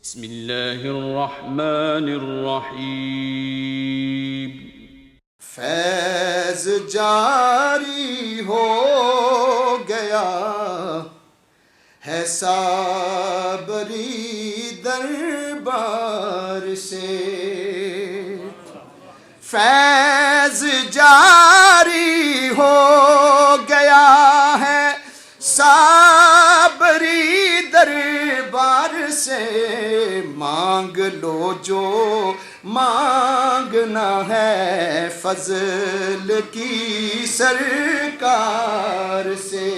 بسم اللہ الرحمن الرحیم۔ فیض جاری ہو گیا ہے صابری دربار سے، فیض جاری ہو گیا ہے صابری دربار سے، مانگ لو جو مانگنا ہے فضل کی سرکار سے،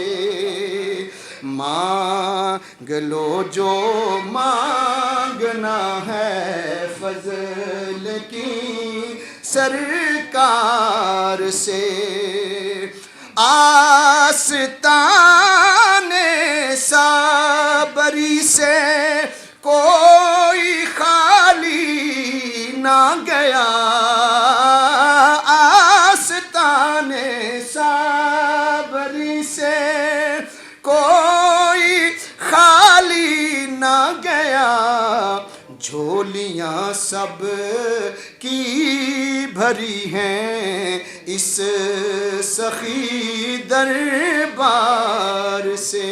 مانگ لو جو مانگنا ہے فضل کی سرکار سے، آستان صابری سے کوئی خالی نہ گیا، آستان صابری سے کوئی خالی نہ گیا، جھولیاں سب کی بھری ہیں اس سخی دربار سے،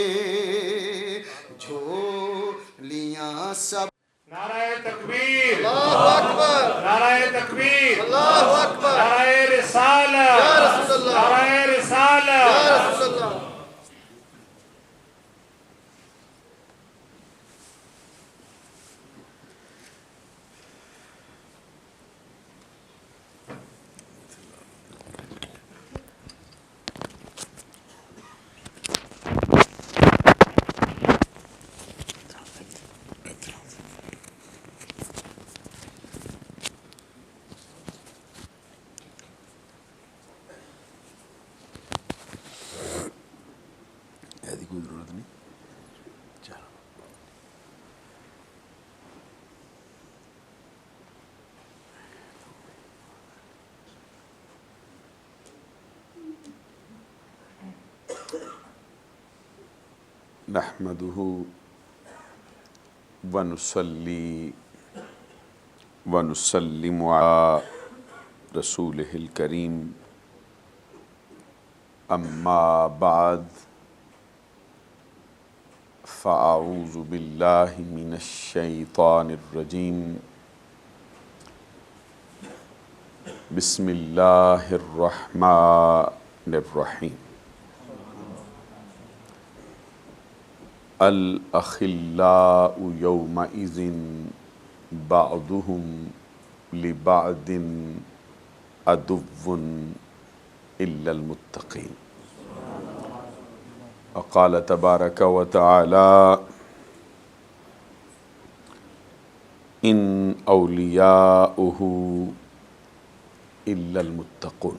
جھولیاں سب۔ نعرہ تکبیر، اللہ اکبر، نعرہ تکبیر، اللہ اکبر، نعرہ رسالہ، یا رسول اللہ، نعرہ رسالہ، یا رسول اللہ۔ کوئی ضرورت نہیں، چلو۔ نحمده ونصلي ونسلم على رسوله الكريم، اما بعد، فاعوذ باللہ من الشیطان الرجیم، بسم اللہ الرحمن الرحیم۔ الاخلاء یومئذ بعضهم لبعض عدو الا المتقین، وقال تبارک وتعالی ان اولیاؤہ الا المتقون،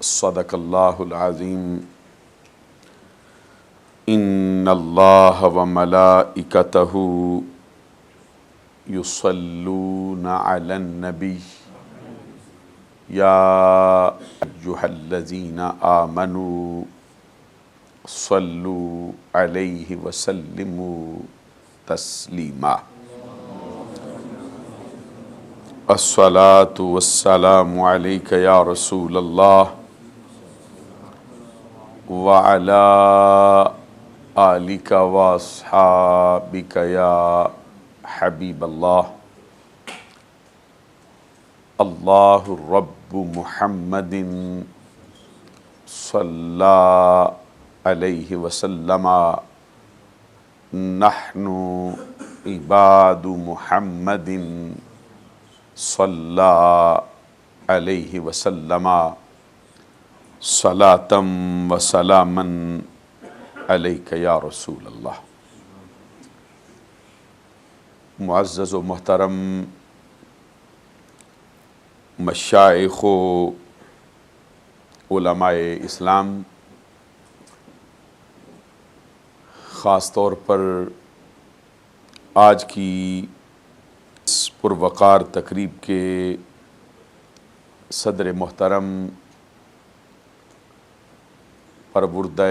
صدق اللہ العظیم۔ ان اللہ وملائکتہ یصلون علی النبی یا ایہا الذین آمنوا صلوا علیہ وسلموا تسلیما۔ الصلاة والسلام علیک یا رسول اللہ وعلی آلک واصحابک یا حبیب اللہ۔ اللہ رب محمد صلی علیہ وسلم، نحن عباد محمد صلی علیہ وسلم، صلاۃ و سلاما علیک یا رسول اللہ۔ معزز و محترم مشائخ و علماء اسلام، خاص طور پر آج کی اس پروقار تقریب کے صدر محترم پروردہ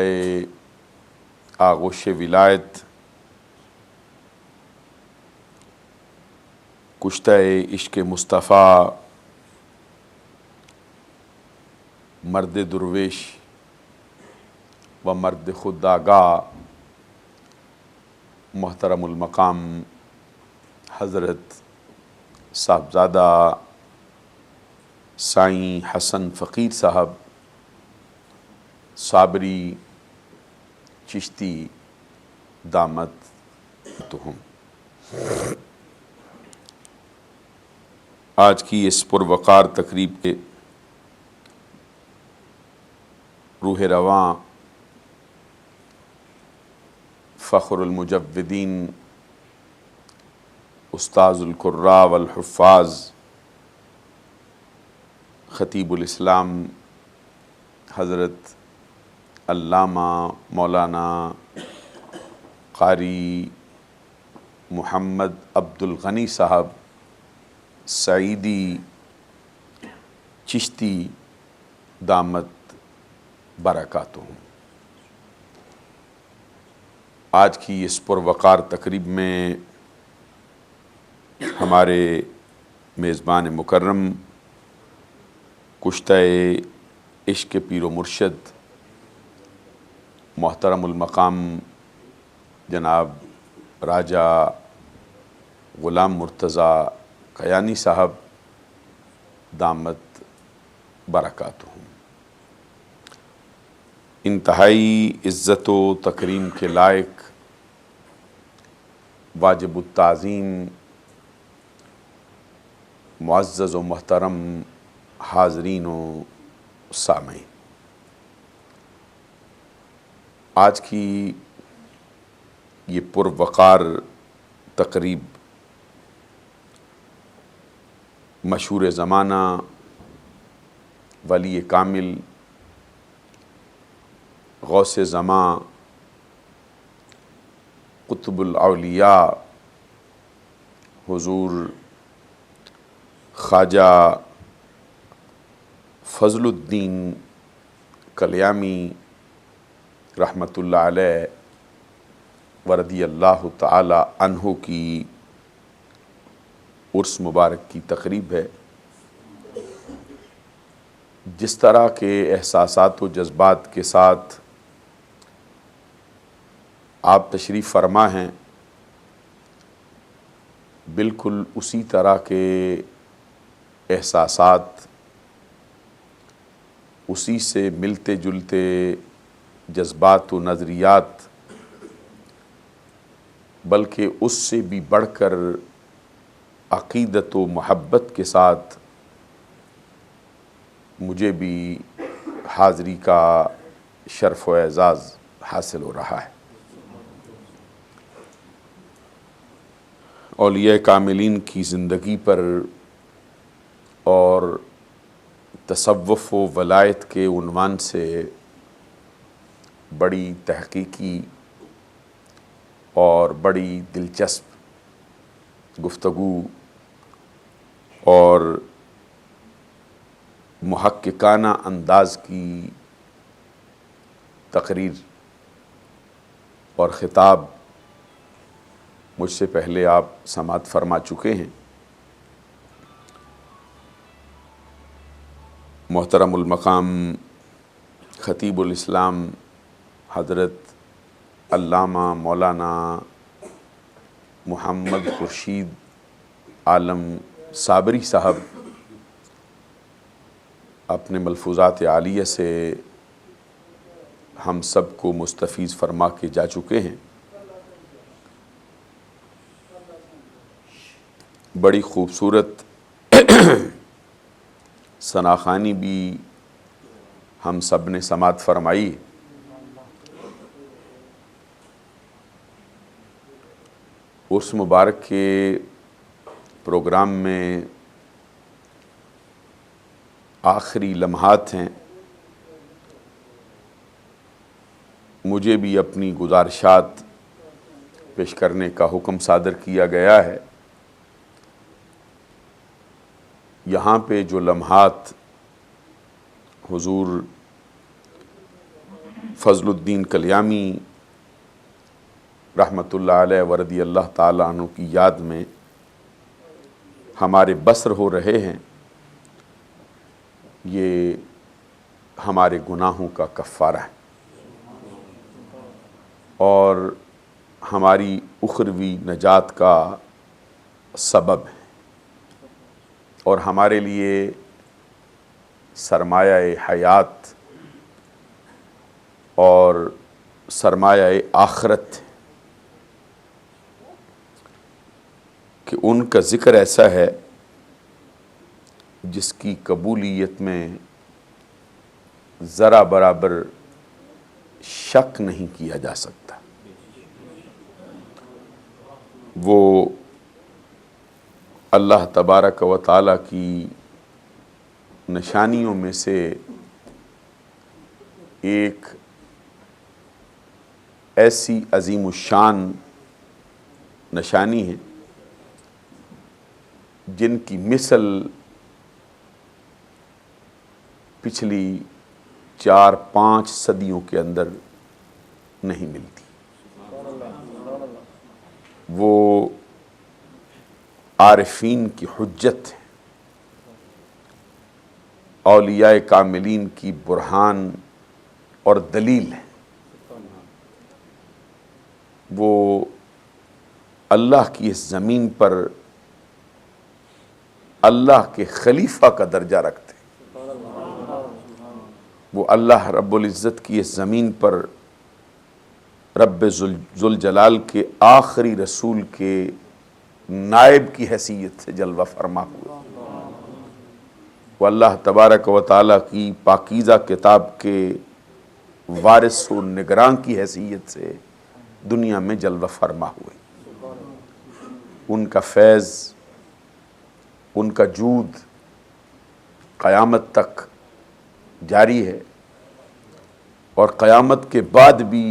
آغوش ولایت کشتہ عشق مصطفیٰ مرد درویش و مرد خود آگاہ محترم المقام حضرت صاحبزادہ سائیں حسن فقیر صاحب صابری چشتی دامت تہم، آج کی اس پروقار تقریب کے روح رواں فخر المجودین استاذ القراء والحفاظ خطیب الاسلام حضرت علامہ مولانا قاری محمد عبد الغنی صاحب سعیدی چشتی دامت برکاتہم، آج کی اس پروقار تقریب میں ہمارے میزبان مکرم کشتہ عشق پیر و مرشد محترم المقام جناب راجہ غلام مرتضیٰ قیانی صاحب دامت برکاتہم، انتہائی عزت و تکریم کے لائق واجب التعظیم معزز و محترم حاضرین و سامعین، آج کی یہ پروقار تقریب مشہور زمانہ ولی کامل غوث زماں قطب الاولیاء حضور خواجہ فضل الدین کلیامی رحمۃ اللہ علیہ ورضی اللہ تعالی عنہ کی عرس مبارک کی تقریب ہے۔ جس طرح کے احساسات و جذبات کے ساتھ آپ تشریف فرما ہیں، بالکل اسی طرح کے احساسات، اسی سے ملتے جلتے جذبات و نظریات، بلکہ اس سے بھی بڑھ کر عقیدت و محبت کے ساتھ مجھے بھی حاضری کا شرف و اعزاز حاصل ہو رہا ہے۔ اولیاء کاملین کی زندگی پر اور تصوف و ولایت کے عنوان سے بڑی تحقیقی اور بڑی دلچسپ گفتگو اور محققانہ انداز کی تقریر اور خطاب مجھ سے پہلے آپ سماعت فرما چکے ہیں۔ محترم المقام خطیب الاسلام حضرت علامہ مولانا محمد خورشید عالم صابری صاحب اپنے ملفوظات عالیہ سے ہم سب کو مستفیض فرما کے جا چکے ہیں۔ بڑی خوبصورت ثناخوانی بھی ہم سب نے سماعت فرمائی۔ اس مبارک کے پروگرام میں آخری لمحات ہیں، مجھے بھی اپنی گزارشات پیش کرنے کا حکم صادر کیا گیا ہے۔ یہاں پہ جو لمحات حضور فضل الدین کلیامی رحمۃ اللہ علیہ ورضی اللہ تعالیٰ عنہ کی یاد میں ہمارے بسر ہو رہے ہیں، یہ ہمارے گناہوں کا کفارہ ہے اور ہماری اخروی نجات کا سبب ہے، اور ہمارے لیے سرمایہ حیات اور سرمایہ آخرت کہ ان کا ذکر ایسا ہے جس کی قبولیت میں ذرا برابر شک نہیں کیا جا سکتا۔ وہ اللہ تبارک و تعالیٰ کی نشانیوں میں سے ایک ایسی عظیم الشان نشانی ہے جن کی مثل پچھلی 4-5 صدیوں کے اندر نہیں ملتی۔ وہ عارفین کی حجت ہے، اولیاء کاملین کی برہان اور دلیل ہے۔ وہ اللہ کی اس زمین پر اللہ کے خلیفہ کا درجہ رکھتے ہیں۔ وہ اللہ رب العزت کی اس زمین پر رب ذوالجلال کے آخری رسول کے نائب کی حیثیت سے جلوہ فرما ہوئے۔ وہ اللہ تبارک و تعالیٰ کی پاکیزہ کتاب کے وارث و نگراں کی حیثیت سے دنیا میں جلوہ فرما ہوئے۔ ان کا فیض، ان کا جود قیامت تک جاری ہے، اور قیامت کے بعد بھی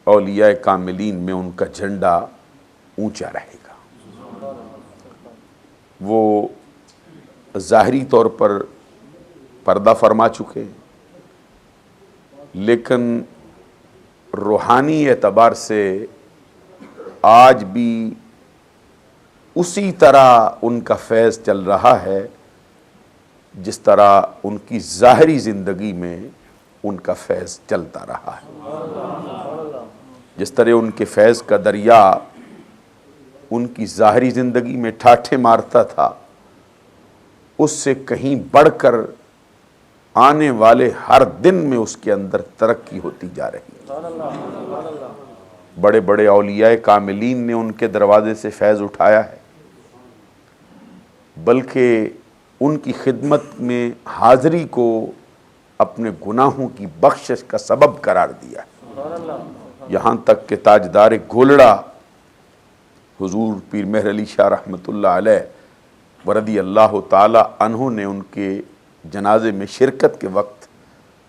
اولیاء کاملین میں ان کا جھنڈا اونچا رہے گا۔ وہ ظاہری طور پر پردہ فرما چکے ہیں، لیکن روحانی اعتبار سے آج بھی اسی طرح ان کا فیض چل رہا ہے جس طرح ان کی ظاہری زندگی میں ان کا فیض چلتا رہا ہے۔ جس طرح ان کے فیض کا دریا ان کی ظاہری زندگی میں ٹھاٹھے مارتا تھا، اس سے کہیں بڑھ کر آنے والے ہر دن میں اس کے اندر ترقی ہوتی جا رہی ہے۔ بڑے بڑے اولیاء کاملین نے ان کے دروازے سے فیض اٹھایا ہے، بلکہ ان کی خدمت میں حاضری کو اپنے گناہوں کی بخشش کا سبب قرار دیا ہے۔ یہاں تک کہ تاجدار گولڑا حضور پیر مہر علی شاہ رحمۃ اللہ علیہ ورضی اللہ تعالی عنہ نے ان کے جنازے میں شرکت کے وقت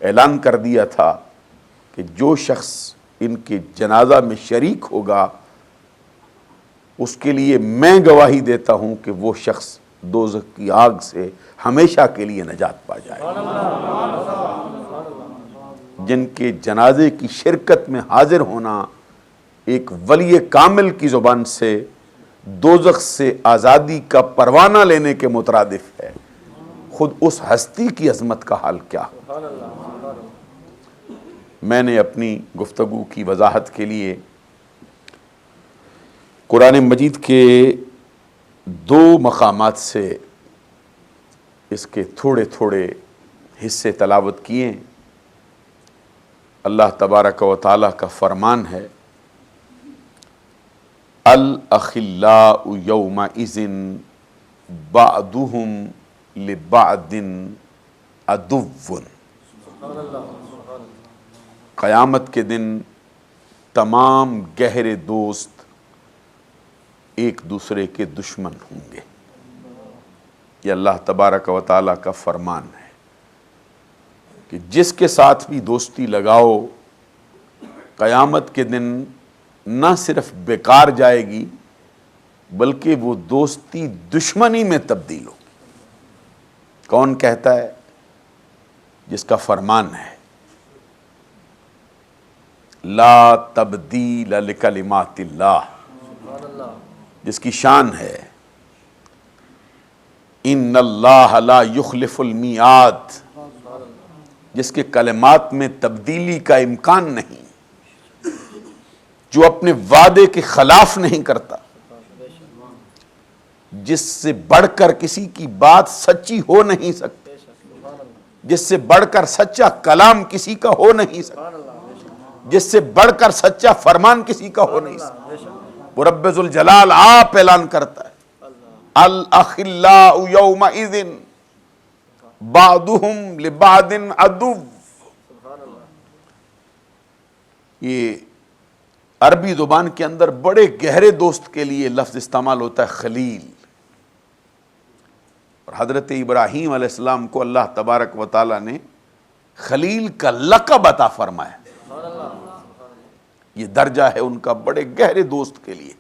اعلان کر دیا تھا کہ جو شخص ان کے جنازہ میں شریک ہوگا اس کے لیے میں گواہی دیتا ہوں کہ وہ شخص دوزخ کی آگ سے ہمیشہ کے لیے نجات پا جائے۔ جن کے جنازے کی شرکت میں حاضر ہونا ایک ولی کامل کی زبان سے دوزخ سے آزادی کا پروانہ لینے کے مترادف ہے، خود اس ہستی کی عظمت کا حال کیا ہو۔ میں نے اپنی گفتگو کی وضاحت کے لیے قرآن مجید کے 2 مقامات سے اس کے تھوڑے تھوڑے حصے تلاوت کیے۔ اللہ تبارک و تعالیٰ کا فرمان ہے، الاخلاء یومئذ بعضهم لبعض عدو۔ قیامت کے دن تمام گہرے دوست ایک دوسرے کے دشمن ہوں گے۔ یہ اللہ تبارک و تعالیٰ کا فرمان ہے کہ جس کے ساتھ بھی دوستی لگاؤ قیامت کے دن نہ صرف بیکار جائے گی بلکہ وہ دوستی دشمنی میں تبدیل ہوگی۔ کون کہتا ہے؟ جس کا فرمان ہے لا تبدیل لکلمات اللہ، جس کی شان ہے ان اللہ لا یخلف المیعاد، جس کے کلمات میں تبدیلی کا امکان نہیں، جو اپنے وعدے کے خلاف نہیں کرتا، جس سے بڑھ کر کسی کی بات سچی ہو نہیں سکتی، جس سے بڑھ کر سچا کلام کسی کا ہو نہیں سکتا، جس سے بڑھ کر سچا فرمان کسی کا ہو نہیں سکتا۔ وہ رب ذوالجلال آپ اعلان کرتا ہے الاخلاء یومئذ بعضهم لبعض عدو۔ یہ عربی زبان کے اندر بڑے گہرے دوست کے لیے لفظ استعمال ہوتا ہے خلیل، اور حضرت ابراہیم علیہ السلام کو اللہ تبارک و تعالی نے خلیل کا لقب عطا فرمایا۔ یہ درجہ ہے ان کا بڑے گہرے دوست کے لیے۔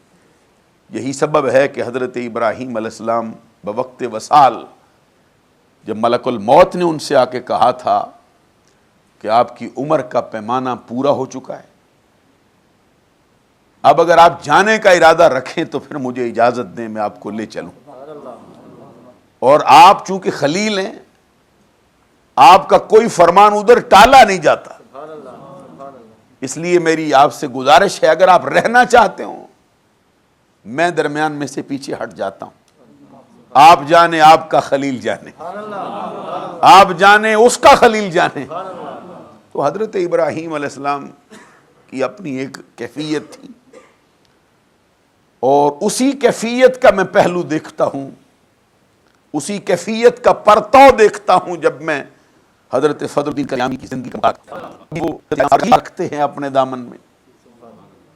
یہی سبب ہے کہ حضرت ابراہیم علیہ السلام بوقت وصال جب ملک الموت نے ان سے آ کے کہا تھا کہ آپ کی عمر کا پیمانہ پورا ہو چکا ہے، اب اگر آپ جانے کا ارادہ رکھیں تو پھر مجھے اجازت دیں میں آپ کو لے چلوں، اور آپ چونکہ خلیل ہیں آپ کا کوئی فرمان ادھر ٹالا نہیں جاتا، اس لیے میری آپ سے گزارش ہے اگر آپ رہنا چاہتے ہوں میں درمیان میں سے پیچھے ہٹ جاتا ہوں، آپ جانے آپ کا خلیل جانے، آپ جانے اس کا خلیل جانے۔ تو حضرت ابراہیم علیہ السلام کی اپنی ایک کیفیت تھی، اور اسی کیفیت کا میں پہلو دیکھتا ہوں، اسی کیفیت کا پرتو دیکھتا ہوں جب میں حضرت فضل الدین کلیامی کی زندگی کا وہ رکھتے ہیں اپنے دامن میں،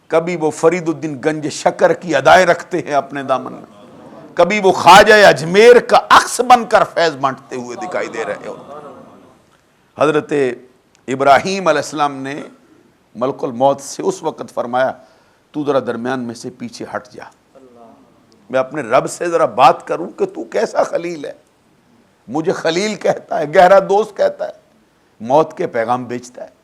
کبھی وہ فرید الدین گنج شکر کی ادائیں رکھتے ہیں اپنے دامن میں، کبھی وہ خواجہ اجمیر کا عکس بن کر فیض بانٹتے ہوئے دکھائی دے رہے ہو۔ حضرت ابراہیم علیہ السلام نے ملک الموت سے اس وقت فرمایا تو ذرا درمیان میں سے پیچھے ہٹ جا، میں اپنے رب سے ذرا بات کروں کہ تو کیسا خلیل ہے۔ مجھے خلیل کہتا ہے، گہرا دوست کہتا ہے، موت کے پیغام بیچتا ہے۔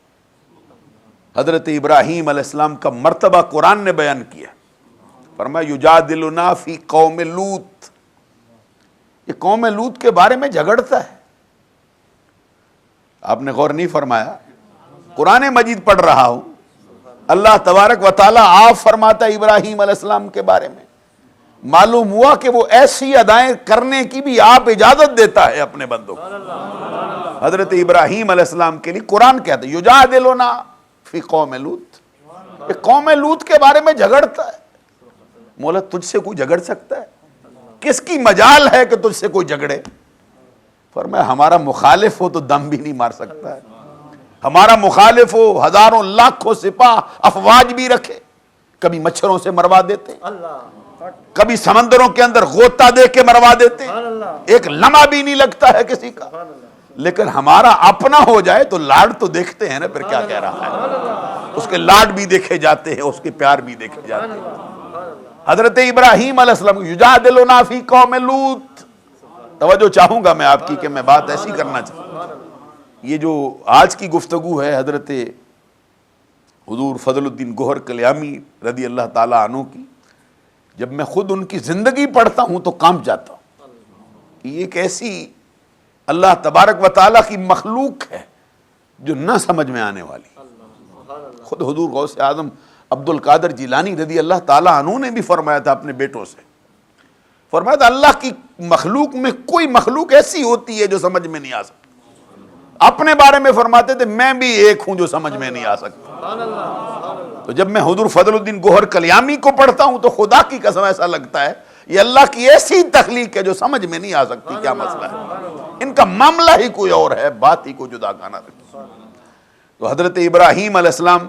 حضرت ابراہیم علیہ السلام کا مرتبہ قرآن نے بیان کیا، فرمایا یجادلنا فی قوم لوط، یہ قوم لوط کے بارے میں جھگڑتا ہے۔ آپ نے غور نہیں فرمایا، قرآن مجید پڑھ رہا ہوں، اللہ تبارک و تعالیٰ آپ فرماتا ہے ابراہیم علیہ السلام کے بارے میں، معلوم ہوا کہ وہ ایسی ادائیں کرنے کی بھی آپ اجازت دیتا ہے اپنے بندوں کو۔ حضرت ابراہیم علیہ السلام کے لیے قرآن کہتا ہے یجادلنا فی قوم لوط، یہ قوم لوط کے بارے میں جھگڑتا ہے۔ مولا تجھ سے کوئی جھگڑ سکتا ہے؟ کس کی مجال ہے کہ تجھ سے کوئی جھگڑے؟ فرمایا ہمارا مخالف ہو تو دم بھی نہیں مار سکتا ہے، ہمارا مخالف ہو ہزاروں لاکھوں سپاہ افواج بھی رکھے، کبھی مچھروں سے مروا دیتے، کبھی سمندروں کے اندر غوطہ دے کے مروا دیتے، ایک لمحہ بھی نہیں لگتا ہے کسی کا، لیکن ہمارا اپنا ہو جائے تو لاڈ تو دیکھتے ہیں نا پھر کیا کہہ رہا ہے، اس کے لاڈ بھی دیکھے جاتے ہیں، اس کے پیار بھی دیکھے جاتے ہیں۔ حضرت ابراہیم علیہ السلام یجادلنا فی قوم لوط، توجہ چاہوں گا میں آپ کی کہ میں بات ایسی کرنا چاہوں۔ یہ جو آج کی گفتگو ہے حضرت حضور فضل الدین گوہر کلیامی رضی اللہ تعالیٰ عنہ کی، جب میں خود ان کی زندگی پڑھتا ہوں تو کانپ جاتا ہوں کہ یہ ایک ایسی اللہ تبارک و تعالیٰ کی مخلوق ہے جو نہ سمجھ میں آنے والی۔ خود حضور غوث اعظم عبد القادر جیلانی رضی اللہ تعالیٰ عنہ نے بھی فرمایا تھا اپنے بیٹوں سے، فرمایا تھا اللہ کی مخلوق میں کوئی مخلوق ایسی ہوتی ہے جو سمجھ میں نہیں آ سکتی۔ اپنے بارے میں فرماتے تھے میں بھی ایک ہوں جو سمجھ میں نہیں آ سکتا۔ تو جب میں حضور فضل الدین گوہر کلیامی کو پڑھتا ہوں تو خدا کی قسم ایسا لگتا ہے یہ اللہ کی ایسی تخلیق ہے جو سمجھ میں نہیں آ سکتی کیا مسئلہ ہے، ان کا معاملہ ہی کوئی اور ہے، بات ہی کو جدا گانا رکھتی۔ تو حضرت ابراہیم علیہ السلام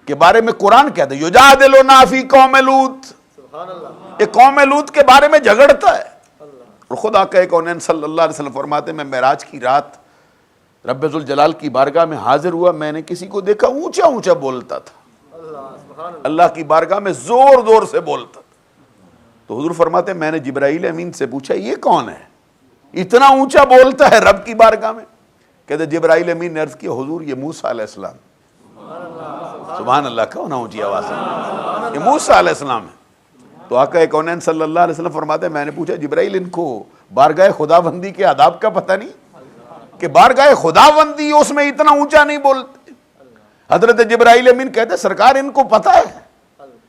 کے بارے میں قرآن کہتا ہے یجادلنا فی قوم لوط، یہ قوم لوط کے بارے میں جھگڑتا ہے۔ اور خدا کہ کونین صلی اللہ علیہ وسلم فرماتے ہیں میں معراج کی رات رب ذوالجلال کی بارگاہ میں حاضر ہوا، میں نے کسی کو دیکھا اونچا اونچا بولتا تھا، اللہ کی بارگاہ میں زور زور سے بولتا تھا۔ تو حضور فرماتے ہیں میں نے جبرائیل امین سے پوچھا یہ کون ہے اتنا اونچا بولتا ہے رب کی بارگاہ میں؟ کہتے جبرائیل امین نے عرض کیا حضور یہ موسیٰ علیہ السلام، سبحان اللہ کہو نا اونچی آواز سے، یہ موسیٰ علیہ السلام ہے۔ تو آقا کونین صلی اللہ علیہ وسلم فرماتے ہیں میں نے پوچھا جبرائیل ان کو بارگاہ خداوندی کے آداب کا پتہ نہیں کہ بارگاہ خداوندی اس میں اتنا اونچا نہیں بولتے. حضرت جبرائیل امین کہتے سرکار ان کو پتہ ہے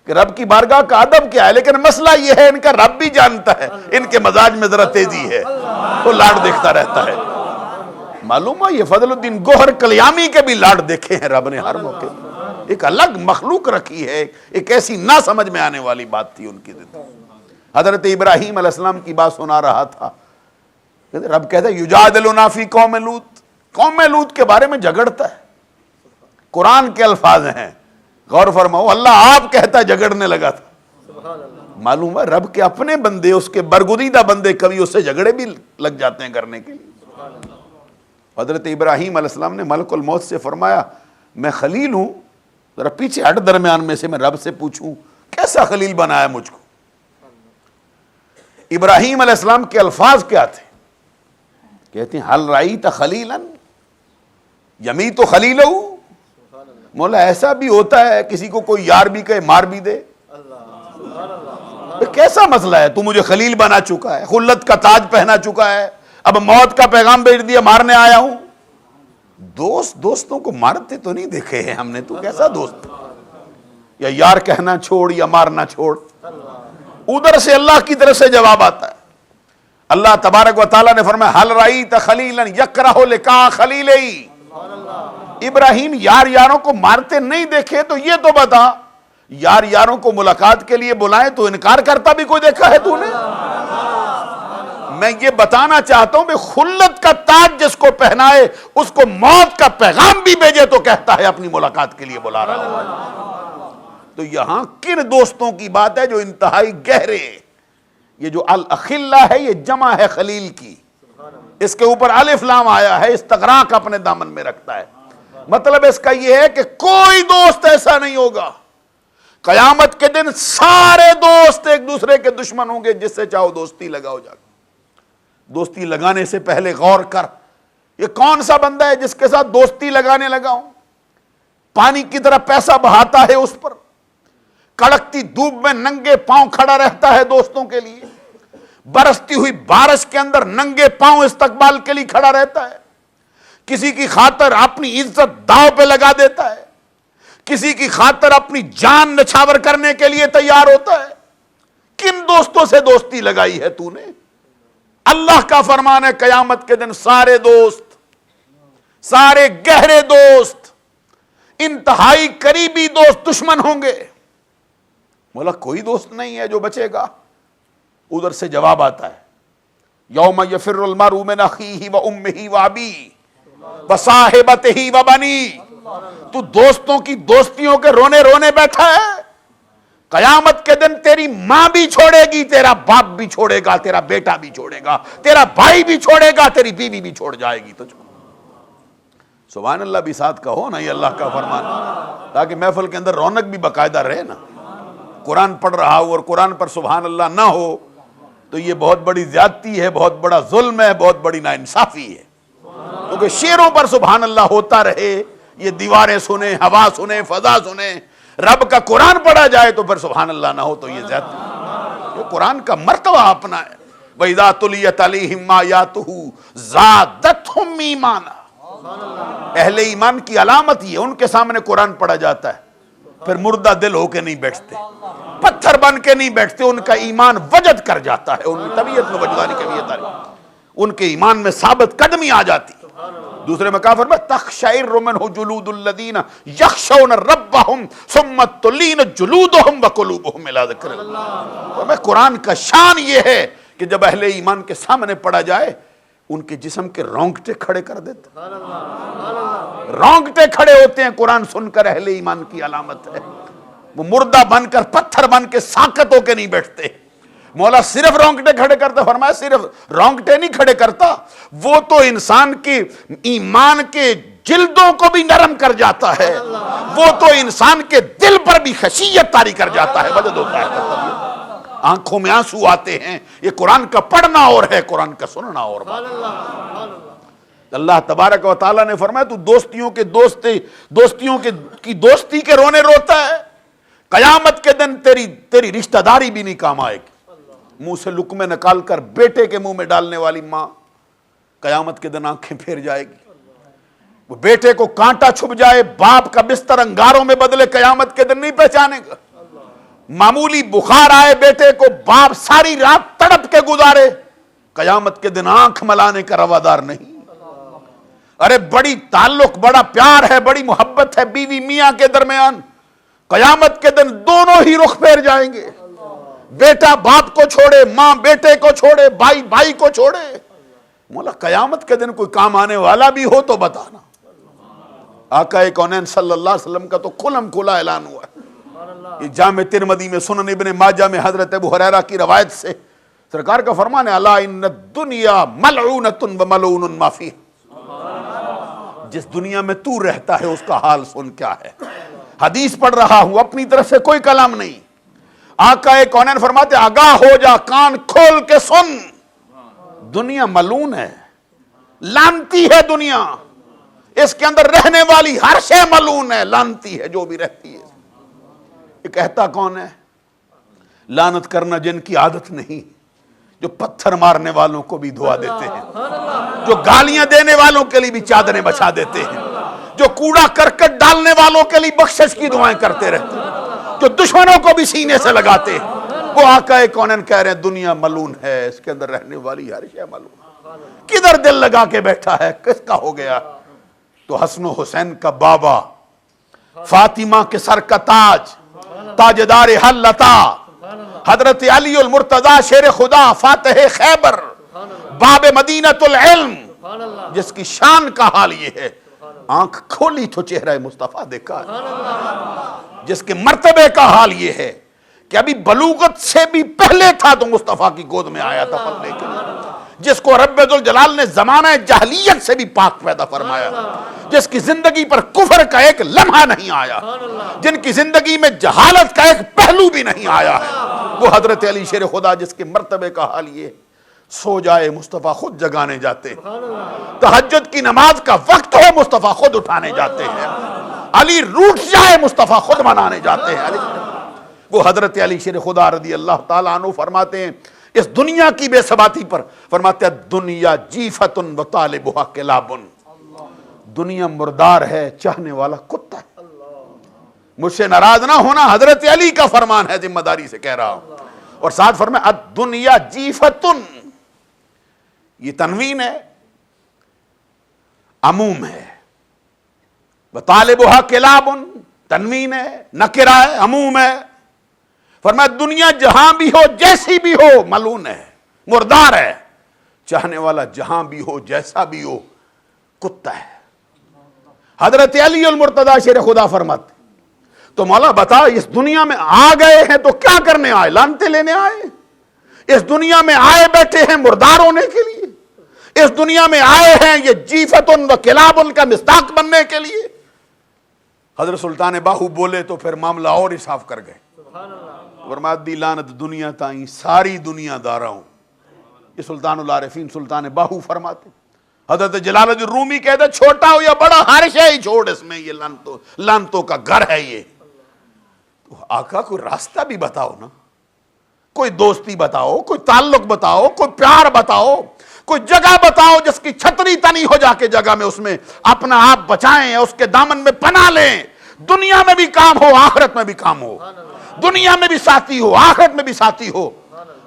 کہ رب کی بارگاہ کا ادب کیا ہے، لیکن مسئلہ یہ ہے ان کا رب بھی جانتا ہے ان کے مزاج میں ذرا تیزی ہے، وہ لاڈ دیکھتا رہتا ہے. معلوم ہے یہ فضل الدین گوہر کلیامی کے بھی لاڈ دیکھے ہیں رب نے ہر موقع پر. ایک الگ مخلوق رکھی ہے، ایک ایسی نہ سمجھ میں آنے والی بات تھی ان کی زندگی. حضرت ابراہیم علیہ السلام کی بات سنا رہا تھا، رب کہتا ہے یجادلنا فی قوم لوط، قوم لوط کے بارے میں جھگڑتا ہے. قرآن کے الفاظ ہیں، غور فرماؤ، اللہ آپ کہتا ہے جھگڑنے لگا تھا. معلوم ہے رب کے اپنے بندے، اس کے برگزیدہ بندے کبھی اس سے جھگڑے بھی لگ جاتے ہیں کرنے کے لیے. حضرت ابراہیم علیہ السلام نے ملک الموت سے فرمایا میں خلیل ہوں، ذرا پیچھے ہٹ درمیان میں سے میں رب سے پوچھوں کیسا خلیل بنایا مجھ کو. ابراہیم علیہ السلام کے الفاظ کیا تھے؟ کہتے ہیں حل رأیت خلیلا یمیت خلیلہ. مولا ایسا بھی ہوتا ہے کسی کو کوئی یار بھی کہے مار بھی دے؟ کیسا مسئلہ ہے؟ تو مجھے خلیل بنا چکا ہے، خلت کا تاج پہنا چکا ہے، اب موت کا پیغام بھیج دیا، مارنے آیا ہوں. دوستوں کو مارتے تو نہیں دیکھے ہیں ہم نے، تو کیسا دوست؟ یا یار کہنا چھوڑ یا مارنا چھوڑ. ادھر سے اللہ کی طرف سے جواب آتا ہے. اللہ تبارک و تعالیٰ نے فرمایا حل رأیت خلیلا یکرہ لقاء خلیلہ. ابراہیم یاروں کو مارتے نہیں دیکھے تو یہ تو بتا، یاروں کو ملاقات کے لیے بلائیں تو انکار کرتا بھی کوئی دیکھا ہے تو نے؟ میں یہ بتانا چاہتا ہوں کہ خلت کا تاج جس کو پہنائے اس کو موت کا پیغام بھی بھیجے تو کہتا ہے اپنی ملاقات کے لیے بلا رہا ہوں. تو یہاں کن دوستوں کی بات ہے جو انتہائی گہرے، یہ جو الاخلہ ہے یہ جمع ہے خلیل کی، اس کے اوپر الف لام آیا ہے، استغراق اپنے دامن میں رکھتا ہے. مطلب اس کا یہ ہے کہ کوئی دوست ایسا نہیں ہوگا، قیامت کے دن سارے دوست ایک دوسرے کے دشمن ہوں گے. جس سے چاہو دوستی لگاؤ جا کے. دوستی لگانے سے پہلے غور کر یہ کون سا بندہ ہے جس کے ساتھ دوستی لگانے لگا ہوں. پانی کی طرح پیسہ بہاتا ہے اس پر، کڑکتی دھوپ میں ننگے پاؤں کھڑا رہتا ہے دوستوں کے لیے، برستی ہوئی بارش کے اندر ننگے پاؤں استقبال کے لیے کھڑا رہتا ہے، کسی کی خاطر اپنی عزت داؤ پہ لگا دیتا ہے، کسی کی خاطر اپنی جان نچھاور کرنے کے لیے تیار ہوتا ہے. کن دوستوں سے دوستی لگائی ہے تو نے؟ اللہ کا فرمان ہے قیامت کے دن سارے دوست، سارے گہرے دوست، انتہائی قریبی دوست دشمن ہوں گے. مولا کوئی دوست نہیں ہے جو بچے گا. ادھر سے جواب آتا ہے یوم یفر المرء من اخیہ و امہ و ابیہ و صاحبتہ و بنیہ. تو دوستوں کی دوستیوں کے رونے بیٹھا ہے. قیامت کے دن تیری ماں بھی چھوڑے گی، تیرا باپ بھی چھوڑے گا، تیرا بیٹا بھی چھوڑے گا، تیرا بھائی بھی چھوڑے گا، تیری بیوی بھی چھوڑ جائے گی تجھ کو. سبحان اللہ بھی ساتھ کہو نا، یہ اللہ کا فرمان، تاکہ محفل کے اندر رونق بھی باقاعدہ رہے نا. قرآن پڑھ رہا ہو اور قرآن پر سبحان اللہ نہ ہو تو یہ بہت بڑی زیادتی ہے، بہت بڑا ظلم ہے، بہت بڑی ناانصافی ہے. کیونکہ شیروں پر سبحان اللہ ہوتا رہے، یہ دیواریں سنیں، ہوا سنیں، فضا سنیں، رب کا قرآن پڑھا جائے تو پھر سبحان اللہ نہ ہو تو یہ زیادتی ہے. یہ قرآن کا مرتبہ اپنا ہے. وَإِذَا تُلِيَتْ عَلَيْهِمْ آيَاتُهُ زَادَتْهُمْ ایمانا. اہل ایمان کی علامت یہ، ان کے سامنے قرآن پڑھا جاتا ہے پھر مردہ دل ہو کے نہیں بیٹھتے، پتھر بن کے نہیں بیٹھتے، ان کا ایمان وجد کر جاتا ہے، ان کی طبیعت میں وجدانی کیفیت آ رہی، ان کے ایمان میں ثابت قدمی آ جاتی. دوسرے میں کہا فرمایا تخشعر منہ جلود الذین یخشون ربہم ثم تلین جلودہم وقلوبہم الی ذکر اللہ. میں قرآن کا شان یہ ہے کہ جب اہل ایمان کے سامنے پڑھا جائے ان کے جسم کے رونگٹے کھڑے کر دیتا، رونگٹے کھڑے ہوتے ہیں قرآن سن کر. اہل ایمان کی علامت ہے. وہ مردہ بن کر پتھر بن کے ساکت ہو کے نہیں بیٹھتے. مولا صرف رونگٹے کھڑے کرتا، فرمایا صرف رونگٹے نہیں کھڑے کرتا، وہ تو انسان کی ایمان کے جلدوں کو بھی نرم کر جاتا ہے، وہ تو انسان کے دل پر بھی خشیت طاری کر جاتا ہے، وجد ہوتا ہے، آنکھوں میں آنسو آتے ہیں. یہ قرآن کا پڑھنا اور ہے، قرآن کا سننا اور. اللہ تبارک و تعالیٰ نے فرمایا تو دوستیوں کی دوستی کے رونے روتا ہے، قیامت کے دن تیری رشتہ داری بھی نہیں کام آئے گی. منہ سے لقمے نکال کر بیٹے کے منہ میں ڈالنے والی ماں قیامت کے دن آنکھیں پھیر جائے گی. وہ بیٹے کو کانٹا چھپ جائے، باپ کا بستر انگاروں میں بدلے، قیامت کے دن نہیں پہچانے گا. معمولی بخار آئے بیٹے کو، باپ ساری رات تڑپ کے گزارے، قیامت کے دن آنکھ ملانے کا روادار نہیں. ارے بڑی تعلق، بڑا پیار ہے، بڑی محبت ہے بیوی میاں کے درمیان، قیامت کے دن دونوں ہی رخ پھیر جائیں گے. بیٹا باپ کو چھوڑے، ماں بیٹے کو چھوڑے، بھائی بھائی کو چھوڑے. مولا قیامت کے دن کوئی کام آنے والا بھی ہو تو بتانا. آقا کونین صلی اللہ علیہ وسلم کا تو کھلم کھلا اعلان ہوا ہے. یہ جامع ترمذی میں، سنن ابن ماجہ میں حضرت ابو ہریرہ کی روایت سے سرکار کا فرمان ہے، الا ان الدنیا ملعونۃ وملعون ما فیہا. جس دنیا میں تو رہتا ہے اس کا حال سن کیا ہے. حدیث پڑھ رہا ہوں، اپنی طرف سے کوئی کلام نہیں. آقا کونین فرماتے آگاہ ہو جا، کان کھول کے سن، دنیا ملعون ہے، لعنتی ہے دنیا. اس کے اندر رہنے والی ہر شے ملعون ہے، لعنتی ہے جو بھی رہتی ہے. یہ کہتا کون ہے؟ لعنت کرنا جن کی عادت نہیں، جو پتھر مارنے والوں کو بھی دعا دیتے ہیں، جو گالیاں دینے والوں کے لیے بھی چادریں بچھا دیتے ہیں، جو کوڑا کرکٹ ڈالنے والوں کے لیے بخشش کی دعائیں کرتے رہتے ہیں، جو دشمنوں کو بھی سینے سے لگاتے ہیں. وہ آقا کونین کہہ رہے ہیں دنیا ملعون ہے، اس کے اندر رہنے والی ہر شے ملعون. کدھر دل لگا کے بیٹھا ہے؟ کس کا ہو گیا؟ تو حسن و حسین کا بابا، فاطمہ کے سر کا تاج، تاجدار حلتا، حضرت علی المرتضی شیر خدا، فاتح خیبر، باب مدینۃ العلم، جس کی شان کا حال یہ ہے، آنکھ کھولی تو چہرہ مصطفیٰ دیکھا ہے. جس کے مرتبے کا حال یہ ہے کہ ابھی بلوغت سے بھی پہلے تھا تو مصطفیٰ کی گود میں آیا تھا پلنے کے لیے. جس کو رب ذوالجلال نے زمانہ جاہلیت سے بھی پاک پیدا فرمایا، جس کی زندگی پر کفر کا ایک لمحہ نہیں آیا، جن کی زندگی میں جہالت کا ایک پہلو بھی نہیں آیا ہے، وہ حضرت علی شیر خدا، جس کے مرتبے کا حال یہ، سو جائے مصطفیٰ خود جگانے جاتے، تہجد کی نماز کا وقت ہو مصطفیٰ خود اٹھانے جاتے ہیں، علی روٹ جائے مصطفیٰ خود منانے جاتے ہیں. وہ حضرت علی شیر خدا رضی اللہ تعالیٰ عنہ فرماتے ہیں اس دنیا کی بے ثباتی پر، فرماتے ہیں دنیا جیفت و طالبھا کلاب. دنیا مردار ہے، چاہنے والا کتا ہے. مجھ سے ناراض نہ ہونا، حضرت علی کا فرمان ہے، ذمہ داری سے کہہ رہا ہوں. اور ساتھ فرمائے الدنیا جیفتن، یہ تنوین ہے، عموم ہے. وطالبھا کلاب تنوین ہے، نکرہ ہے، عموم ہے. فرمایا دنیا جہاں بھی ہو، جیسی بھی ہو، ملعون ہے، مردار ہے. چاہنے والا جہاں بھی ہو، جیسا بھی ہو، کتا ہے. حضرت علی المرتضی شیر خدا فرماتے تو مولا بتا، اس دنیا میں آ گئے ہیں تو کیا کرنے آئے؟ لعنتیں لینے آئے؟ اس دنیا میں آئے بیٹھے ہیں مردار ہونے کے لیے؟ اس دنیا میں آئے ہیں یہ جیفتن و کلابن کا مصداق بننے کے لیے؟ حضرت سلطان باہو بولے تو پھر معاملہ اور ہی صاف کر گئے. فرمایا دی لعنت دنیا تائیں ساری دنیا دارا ہوں. یہ سلطان العارفین سلطان باہو فرماتے. حضرت جلال الدین رومی کہتے چھوٹا ہو یا بڑا ہر شے ہی چھوڑ، اس میں یہ لعنتوں کا گھر ہے. یہ تو آقا کوئی راستہ بھی بتاؤ نا، کوئی دوستی بتاؤ، کوئی تعلق بتاؤ، کوئی پیار بتاؤ، کوئی جگہ بتاؤ جس کی چھتری تنی ہو جا کے جگہ میں اس میں اپنا آپ بچائیں، اس کے دامن میں پناہ لیں. دنیا میں بھی کام ہو، آخرت میں بھی کام ہو. دنیا میں بھی ساتھی ہو، آخرت میں بھی ساتھی ہو.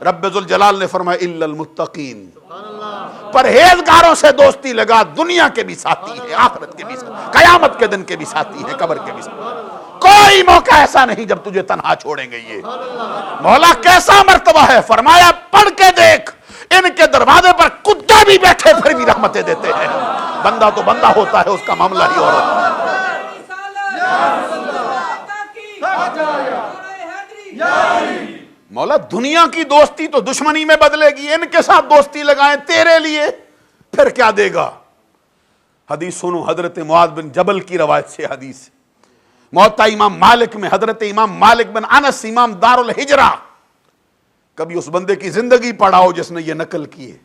رب ذوالجلال نے فرمایا الا المتقین، پرہیزگاروں سے دوستی لگا. دنیا کے بھی ساتھی ہے، آخرت کے بھی ساتھی، قیامت کے دن کے بھی ساتھی ہے، قبر کے بھی ساتھی. کوئی موقع ایسا نہیں جب تجھے تنہا چھوڑیں گے. یہ مولا کیسا مرتبہ ہے. فرمایا پڑھ کے دیکھ، ان کے دروازے پر کتے بھی بیٹھے پھر بھی رحمتیں دیتے ہیں. بندہ تو بندہ ہوتا ہے، اس کا معاملہ ہی اور ہوتا ہے. مولا دنیا کی دوستی تو دشمنی میں بدلے گی. ان کے ساتھ دوستی لگائیں تیرے لیے، پھر کیا دے گا. حدیث سنو حضرت معاذ بن جبل کی روایت سے. حدیث موطا امام مالک میں حضرت امام مالک بن انس امام دار الحجرہ، کبھی اس بندے کی زندگی پڑھاؤ جس نے یہ نقل کی ہے.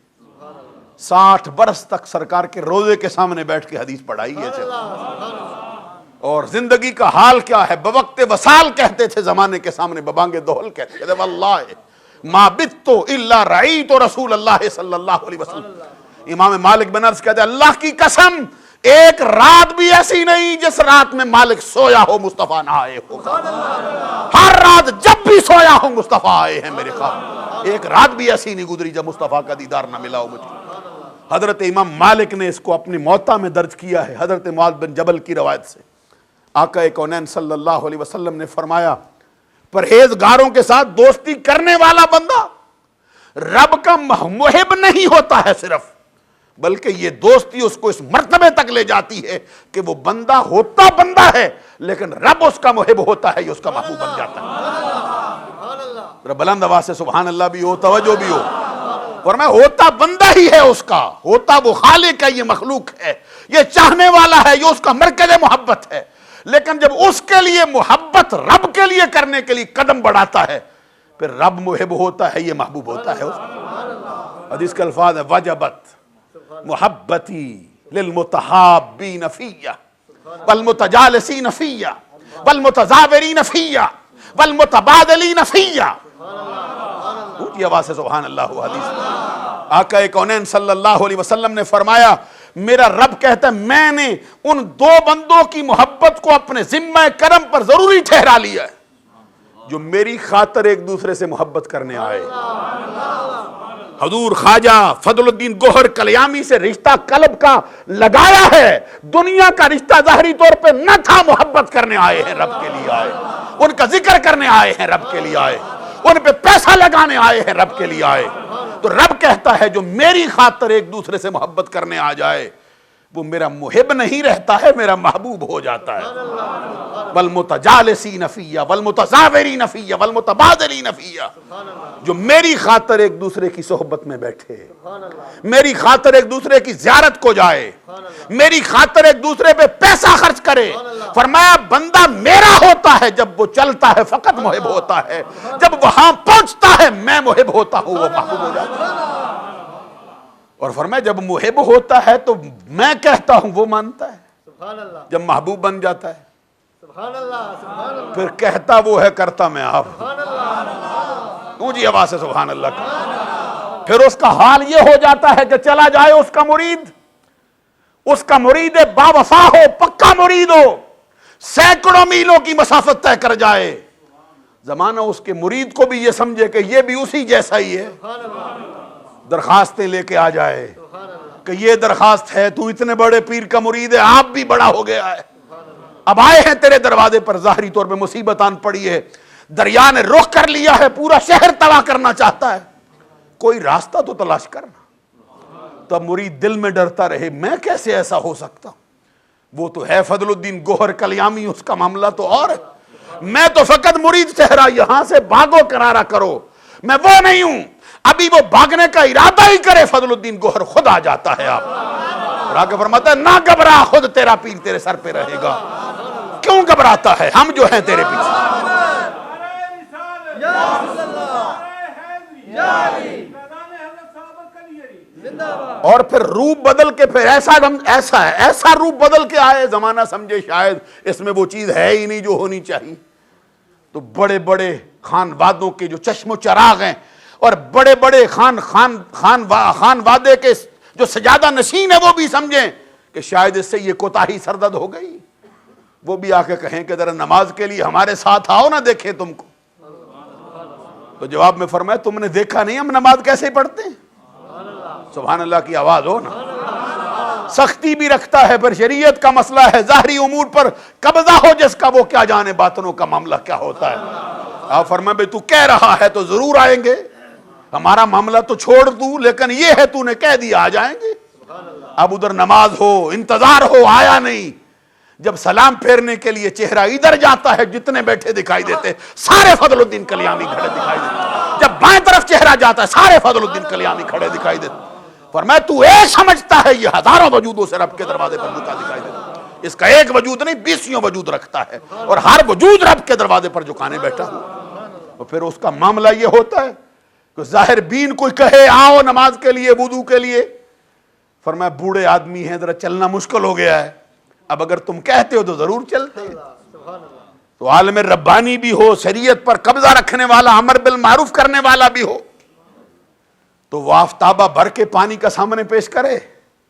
60 برس تک سرکار کے روزے کے سامنے بیٹھ کے حدیث پڑھائی ہے. اور زندگی کا حال کیا ہے. بوقت وصال کہتے تھے زمانے کے سامنے، ببانگ دہل کہتے تھے. واللہ ما بت الا رأیت رسول اللہ صلی اللہ علیہ وسلم۔ امام مالک بن انس کہتے ہیں اللہ کی قسم ایک رات بھی ایسی نہیں جس رات میں مالک سویا ہو مصطفیٰ نہ آئے ہو، ہر رات جب بھی سویا ہو مصطفیٰ آئے ہیں میرے خواب، ایک رات بھی ایسی نہیں گزری جب مصطفیٰ کا دیدار نہ ملا ہو مجھے۔ حضرت امام مالک نے اس کو اپنی موطا میں درج کیا ہے حضرت معاذ بن جبل کی روایت سے۔ آقا کونین صلی اللہ علیہ وسلم نے فرمایا پرہیزگاروں کے ساتھ دوستی کرنے والا بندہ رب کا محب نہیں ہوتا ہے صرف، بلکہ یہ دوستی اس کو اس مرتبے تک لے جاتی ہے کہ وہ بندہ ہوتا بندہ ہے لیکن رب اس کا محب ہوتا ہے، یہ اس کا محبوب بن جاتا ہے۔ رب بلند آواز سے سبحان اللہ بھی ہو، توجہ بھی ہو، اور میں ہوتا بندہ ہی ہے اس کا، ہوتا وہ خالق ہے، یہ مخلوق ہے، یہ چاہنے والا ہے، یہ اس کا مرکز محبت ہے، لیکن جب اس کے لیے محبت رب کے لیے کرنے کے لیے قدم بڑھاتا ہے پھر رب محب ہوتا ہے، یہ محبوب ہوتا ہے اس کا۔ حدیث کے الفاظ ہے وجبت محبتی للمتحابین فیہ والمتجالسین فیہ والمتزاورین فیہ والمتبادلین فیہ۔ اونچی آواز سے سبحان اللہ ہو حدیث۔ آقا کونین صلی اللہ علیہ وسلم نے فرمایا میرا رب کہتا ہے میں نے ان دو بندوں کی محبت کو اپنے ذمہ کرم پر ضروری ٹھہرا لیا ہے جو میری خاطر ایک دوسرے سے محبت کرنے آئے۔ حضور خواجہ فضل الدین گوہر کلیامی سے رشتہ قلب کا لگایا ہے، دنیا کا رشتہ ظاہری طور پہ نہ تھا، محبت کرنے آئے ہیں، رب کے لیے آئے، ان کا ذکر کرنے آئے ہیں، رب کے لیے آئے، ان پہ پیسہ لگانے آئے ہیں، رب کے لیے آئے۔ تو رب کہتا ہے جو میری خاطر ایک دوسرے سے محبت کرنے آ جائے وہ میرا محب نہیں رہتا ہے، میرا محبوب ہو جاتا ہے۔ والمتجالسین فیہ والمتزاورین فیہ والمتبادلین فیہ، جو میری خاطر ایک دوسرے کی صحبت میں بیٹھے، میری خاطر ایک دوسرے کی زیارت کو جائے، میری خاطر ایک دوسرے پہ پیسہ خرچ کرے۔ فرمایا بندہ میرا ہوتا ہے جب وہ چلتا ہے فقط محب ہوتا ہے، جب وہاں پہنچتا ہے میں محب ہوتا ہوں وہ محبوب ہو جاتا ہے۔ اور فرمایا جب محب ہوتا ہے تو میں کہتا ہوں وہ مانتا ہے، جب محبوب بن جاتا ہے پھر کہتا وہ ہے کرتا میں آپ۔ اونچی آواز سے سبحان اللہ کا۔ پھر اس کا حال یہ ہو جاتا ہے کہ چلا جائے اس کا مرید با وفا ہو، پکا مرید ہو، سینکڑوں میلوں کی مسافت طے کر جائے، زمانہ اس کے مرید کو بھی یہ سمجھے کہ یہ بھی اسی جیسا ہی ہے، درخواستیں لے کے آ جائے کہ یہ درخواست ہے تو اتنے بڑے پیر کا مرید ہے، آپ بھی بڑا ہو گیا ہے، اب آئے ہیں تیرے دروازے پر، ظاہری طور پہ مصیبت آن پڑی ہے، دریا نے رخ کر لیا ہے، پورا شہر تباہ کرنا چاہتا ہے، کوئی راستہ تو تلاش کرنا۔ تب مرید دل میں ڈرتا رہے میں کیسے ایسا ہو سکتا ہوں، وہ تو ہے فضل الدین گوہر کلیامی، اس کا معاملہ تو اور ہے، میں تو فقط مرید چہرہ، یہاں سے بھاگو کنارہ کرو، میں وہ نہیں ہوں۔ ابھی وہ بھاگنے کا ارادہ ہی کرے فضل الدین گوہر خود آ جاتا ہے آپ، اور آگے فرماتا ہے نہ گھبرا، خود تیرا پیر تیرے سر پہ رہے گا۔ کیوں گھبراتا ہے، ہم جو ہیں تیرے پیچھے۔ اور پھر روپ بدل کے پھر ایسا روپ بدل کے آئے، زمانہ سمجھے شاید اس میں وہ چیز ہے ہی نہیں جو ہونی چاہیے، تو بڑے بڑے خان وادوں کے جو چشم و چراغ ہیں اور بڑے بڑے خان وادے کے جو سجادہ نشین ہے وہ بھی سمجھیں کہ شاید اس سے یہ کوتاہی سردد ہو گئی، وہ بھی آ کے کہیں کہ ذرا نماز کے لیے ہمارے ساتھ آؤ نہ دیکھیں تم کو۔ تو جواب میں فرمایا تم نے دیکھا نہیں ہم نماز کیسے پڑھتے ہیں؟ سبحان اللہ کی آواز ہو نا۔ سختی بھی رکھتا ہے، پر شریعت کا مسئلہ ہے، ظاہری امور پر قبضہ ہو جس کا وہ کیا جانے باطنوں کا معاملہ کیا ہوتا ہے۔ آپ فرمائے بھئی تو کہہ رہا ہے تو ضرور آئیں گے، ہمارا معاملہ تو چھوڑ دوں، لیکن یہ ہے تو نے کہہ دیا آ جائیں گے۔ اب ادھر نماز ہو، انتظار ہو، آیا نہیں، جب سلام پھیرنے کے لیے چہرہ ادھر جاتا ہے جتنے بیٹھے دکھائی دیتے سارے فضل الدین کلیامی کھڑے دکھائی دیتے، جب بائیں طرف چہرہ جاتا ہے سارے فضل الدین کلیامی کھڑے دکھائی دیتے۔ فرمایا تو ایک سمجھتا ہے یہ ہزاروں وجودوں سے رب کے دروازے پر جھکا دکھائی دیتا، اس کا ایک وجود نہیں 20 وجود رکھتا ہے، اور ہر وجود رب کے دروازے پر جھکانے بیٹھا ہوں۔ اور پھر اس کا معاملہ یہ ہوتا ہے کہ ظاہر بین کوئی کہے آؤ نماز کے لیے، وضو کے لیے، فرمایا بوڑھے آدمی ہیں ذرا چلنا مشکل ہو گیا ہے، اب اگر تم کہتے ہو تو ضرور چلتے ہیں۔ تو عالم ربانی بھی ہو، شریعت پر قبضہ رکھنے والا، امر بالمعروف کرنے والا بھی ہو، تو وہ آفتابہ بھر کے پانی کا سامنے پیش کرے،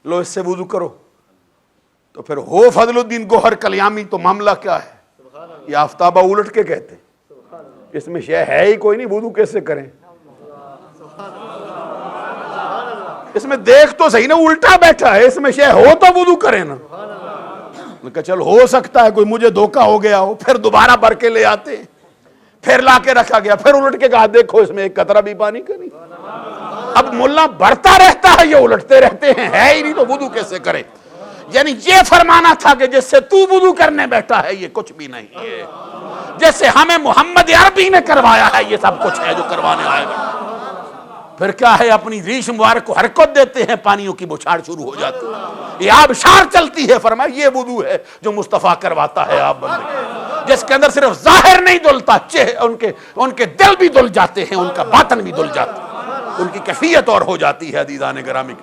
لو اس سے وضو کرو، تو پھر ہو فضل الدین گوہر کلیامی تو معاملہ کیا ہے؟ یہ آفتابہ الٹ کے کہتے اس میں شے ہے ہی کوئی نہیں، وضو کیسے کریں؟ اس میں دیکھ تو صحیح نا، الٹا بیٹھا ہے، اس میں شے ہو تو وضو کریں نا۔ کہ چل ہو سکتا ہے کوئی مجھے دھوکہ ہو گیا ہو، پھر دوبارہ بھر کے لے آتے، پھر لا کے رکھا گیا، پھر الٹ کے کہا دیکھو اس میں ایک قطرہ بھی پانی کا نہیں۔ اب ملا بڑھتا رہتا ہے، یہ الٹتے رہتے ہیں، ہے ہی نہیں تو وضو کیسے کرے؟ یعنی یہ فرمانا تھا کہ جس سے تو وضو کرنے بیٹھا ہے یہ کچھ بھی نہیں ہے، جیسے ہمیں محمد عربی نے کروایا ہے یہ سب کچھ ہے جو کروانے آئے گا۔ پھر کیا ہے، اپنی ریش مبارک کو حرکت دیتے ہیں، پانیوں کی بچھاڑ شروع ہو جاتی ہے، یہ آبشار چلتی ہے۔ فرمایا یہ وضو ہے جو مصطفیٰ کرواتا ہے آپ بندے، جس کے اندر صرف ظاہر نہیں دھلتا، ان کے دل بھی دھل جاتے ہیں، ان کا باطن بھی دھل جاتا ہے، ان کی کیفیت اور ہو جاتی ہے عزیزان گرامی۔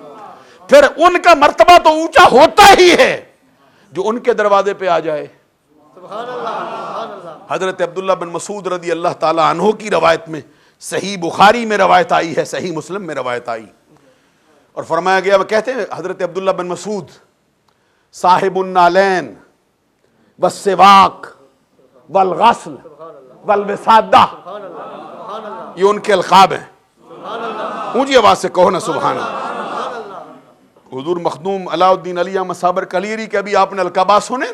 پھر ان کا مرتبہ تو اونچا ہوتا ہی ہے جو ان کے دروازے پہ آ جائے۔ حضرت عبداللہ بن مسعود رضی اللہ تعالیٰ عنہ کی روایت میں، صحیح بخاری میں روایت آئی ہے، صحیح مسلم میں روایت آئی، اور فرمایا گیا، وہ کہتے ہیں حضرت عبداللہ بن مسعود، صاحب النالین والسواک والغسل والوسادہ، یہ ان کے القاب ہیں۔ اونچی آواز سے کہو نا سبحان اللہ۔ حضور مخدوم علاء الدین علی احمد صابر کلیری کے بھی آپ نے القابات سنے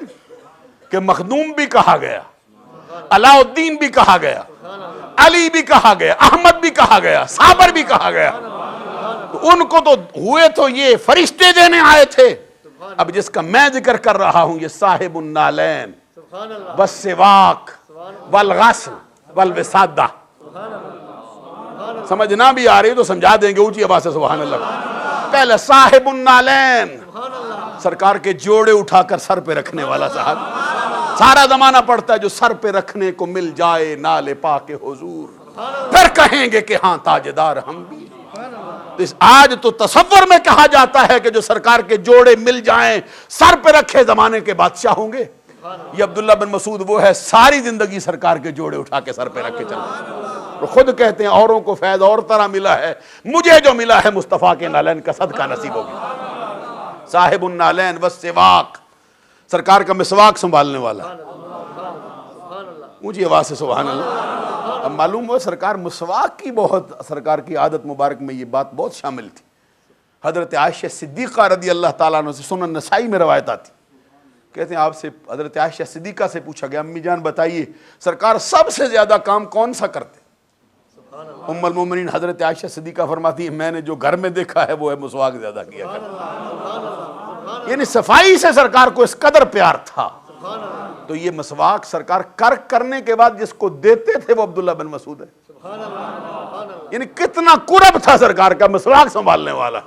کہ مخدوم بھی کہا گیا، علاء الدین بھی کہا گیا، علی بھی کہا گیا، احمد بھی کہا گیا، صابر بھی کہا گیا۔ تو ان کو تو ہوئے تو یہ فرشتے دینے آئے تھے، اب جس کا میں ذکر کر رہا ہوں یہ صاحب النالین والسواک والغسل والوسادہ، سمجھنا بھی آ رہی تو سمجھا دیں گے، اونچی آواز سے سبحان اللہ۔ پہلے صاحب النالین، سرکار کے جوڑے اٹھا کر سر پہ رکھنے والا صاحب، سارا زمانہ پڑتا ہے جو سر پہ رکھنے کو مل جائے نالے پاک حضور، پھر کہیں گے کہ ہاں تاجدار ہم بھی۔ آج تو تصور میں کہا جاتا ہے کہ جو سرکار کے جوڑے مل جائیں سر پہ رکھے زمانے کے بادشاہ ہوں گے۔ یہ عبداللہ بن مسعود وہ ہے، ساری زندگی سرکار کے جوڑے اٹھا کے سر پہ رکھ کے چلتے، خود کہتے ہیں اوروں کو فیض اور طرح ملا ہے، مجھے جو ملا ہے مصطفیٰ کے نالین کا صدقہ نصیب ہو گیا۔ صاحب النالین والسواک، سرکار کا مسواک سنبھالنے والا، اونچی آواز سے سبحان اللہ۔ اب معلوم ہو سرکار مسواک کی بہت، سرکار کی عادت مبارک میں یہ بات بہت شامل تھی۔ حضرت عائشہ صدیقہ رضی اللہ تعالیٰ عنہ سے سنن نسائی میں روایت آتی، کہتے ہیں آپ سے حضرت عائشہ صدیقہ سے پوچھا گیا، امی جان بتائیے سرکار سب سے زیادہ کام کون سا کرتے؟ ام المومنین حضرت عائشہ صدیقہ فرماتی ہے میں نے جو گھر میں دیکھا ہے وہ ہے مسواک زیادہ کیا کرتے، یعنی صفائی سے سرکار کو اس قدر پیار تھا۔ تو یہ مسواک سرکار کرنے کے بعد جس کو دیتے تھے وہ عبداللہ بن مسعود ہے، یعنی کتنا قرب تھا سرکار کا مسواک سنبھالنے والا۔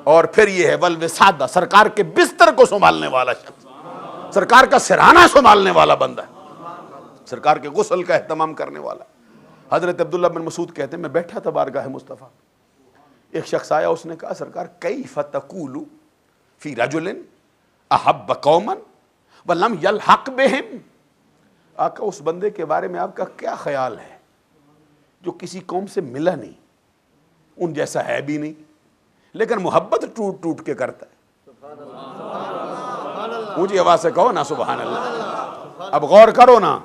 اور پھر یہ ہے والوسادہ، سرکار کے بستر کو سنبھالنے والا شخص، سرکار کا سرانہ سنبھالنے والا بندہ، سرکار کے غسل کا اہتمام کرنے والا۔ حضرت عبداللہ بن مسعود کہتے ہیں میں بیٹھا تھا بارگاہ مصطفیٰ، ایک شخص آیا، اس نے کہا سرکار کیف تقول فی رجل احب قوما ولم یلحق بہم، آقا اس بندے کے بارے میں آپ کا کیا خیال ہے جو کسی قوم سے ملا نہیں، ان جیسا ہے بھی نہیں، لیکن محبت ٹوٹ ٹوٹ کے کرتا ہے؟ مجھے آواز سے کہو نا سبحان اللہ۔ اب غور کرو نا،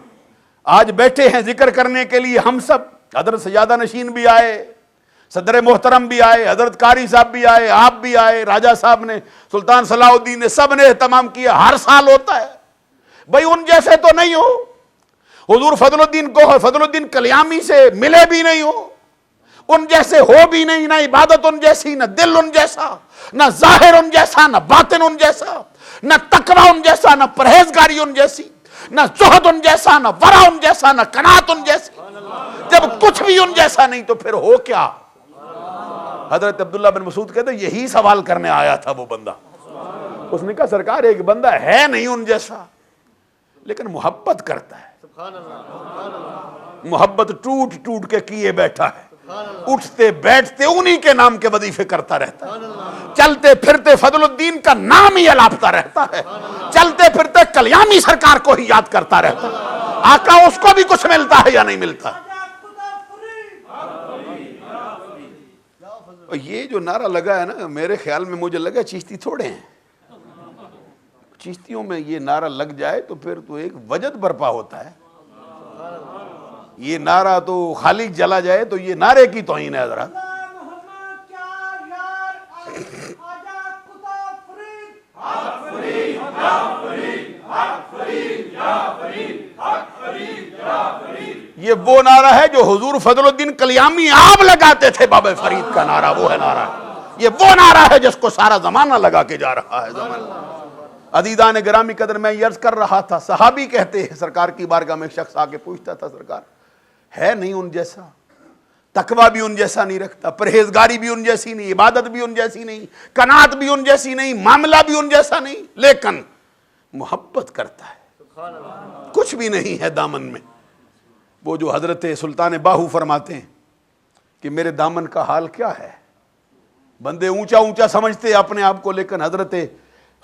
آج بیٹھے ہیں ذکر کرنے کے لیے ہم سب، حضرت سجادہ نشین بھی آئے، صدر محترم بھی آئے، حضرت قاری صاحب بھی آئے، آپ بھی آئے، راجہ صاحب نے، سلطان صلاح الدین نے، سب نے اہتمام کیا، ہر سال ہوتا ہے۔ بھئی ان جیسے تو نہیں ہو، حضور فضل الدین کو فضل الدین کلیامی سے ملے بھی نہیں ہو، ان جیسے ہو بھی نہیں، نہ عبادت ان جیسی، نہ دل ان جیسا، نہ ظاہر ان جیسا، نہ باطن ان جیسا، نہ تقوی ان جیسا، نہ پرہیزگاری ان جیسی، نہ زہد ان جیسا، نہ ورع ان جیسا، نہ قناعت ان جیسی۔ جب کچھ بھی ان جیسا نہیں تو پھر ہو کیا؟ حضرت عبداللہ بن مسعود کہتے ہیں یہی سوال کرنے آیا تھا وہ بندہ، اس نے کہا سرکار ایک بندہ ہے نہیں ان جیسا لیکن محبت کرتا ہے، محبت ٹوٹ ٹوٹ کے کیے بیٹھا ہے، اٹھتے بیٹھتے انہی کے نام کے وظیفے کرتا رہتا ہے، چلتے پھرتے فضل الدین کا نام ہی الاپتا رہتا ہے، چلتے پھرتے کلیامی سرکار کو ہی یاد کرتا رہتا ہے۔ آقا اس کو بھی کچھ ملتا ہے یا نہیں ملتا؟ یہ جو نعرہ لگا ہے نا، میرے خیال میں مجھے لگا چشتی تھوڑے ہیں، چشتیوں میں یہ نعرہ لگ جائے تو پھر تو ایک وجد برپا ہوتا ہے. یہ نعرہ تو خالق جلا جائے تو یہ نعرے کی توہین ہے حضرات. یہ وہ نعرہ ہے جو حضور فضل الدین کلیامی آپ لگاتے تھے، بابا فرید کا نعرہ وہ ہے نعرہ. یہ وہ نعرہ ہے جس کو سارا زمانہ لگا کے جا رہا ہے. عزیزان گرامی قدر، میں عرض کر رہا تھا، صحابی کہتے ہیں سرکار کی بارگاہ میں ایک شخص آ کے پوچھتا تھا، سرکار ہے نہیں ان جیسا، تقویٰ بھی ان جیسا نہیں رکھتا، پرہیزگاری بھی ان جیسی نہیں، عبادت بھی ان جیسی نہیں، قناعت بھی ان جیسی نہیں، معاملہ بھی ان جیسا نہیں، لیکن محبت کرتا ہے، کچھ بھی نہیں ہے دامن میں. وہ جو حضرت سلطان باہو فرماتے ہیں کہ میرے دامن کا حال کیا ہے. بندے اونچا اونچا سمجھتے اپنے آپ کو، لیکن حضرت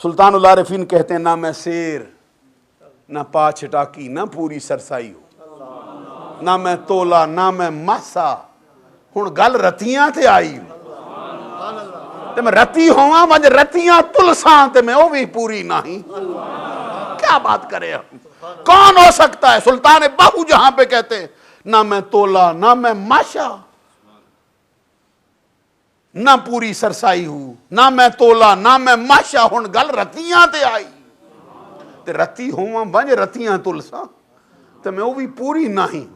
سلطان العارفین کہتے ہیں نہ میں سیر، نہ پا چھٹاکی، نہ پوری سرسائی ہوں، نہ میں تولا، نہ میں ماسا، ہن گل رتیاں تے آئی تے میں رتی ہواں وج رتیاں تلساں تے میں او بھی پوری نہیں. کیا بات کرے ہم، کون ہو سکتا ہے؟ سلطان باہو جہاں پہ کہتے ہیں نہ میں تولا، نہ میں ماشا، نہ پوری سرسائی ہوں، نہ میں تولا، نہ میں ماشا، ہن گل رتیاں تے آئی تے رتی ہواں وج رتیاں تلساں تے میں او بھی پوری نہیں.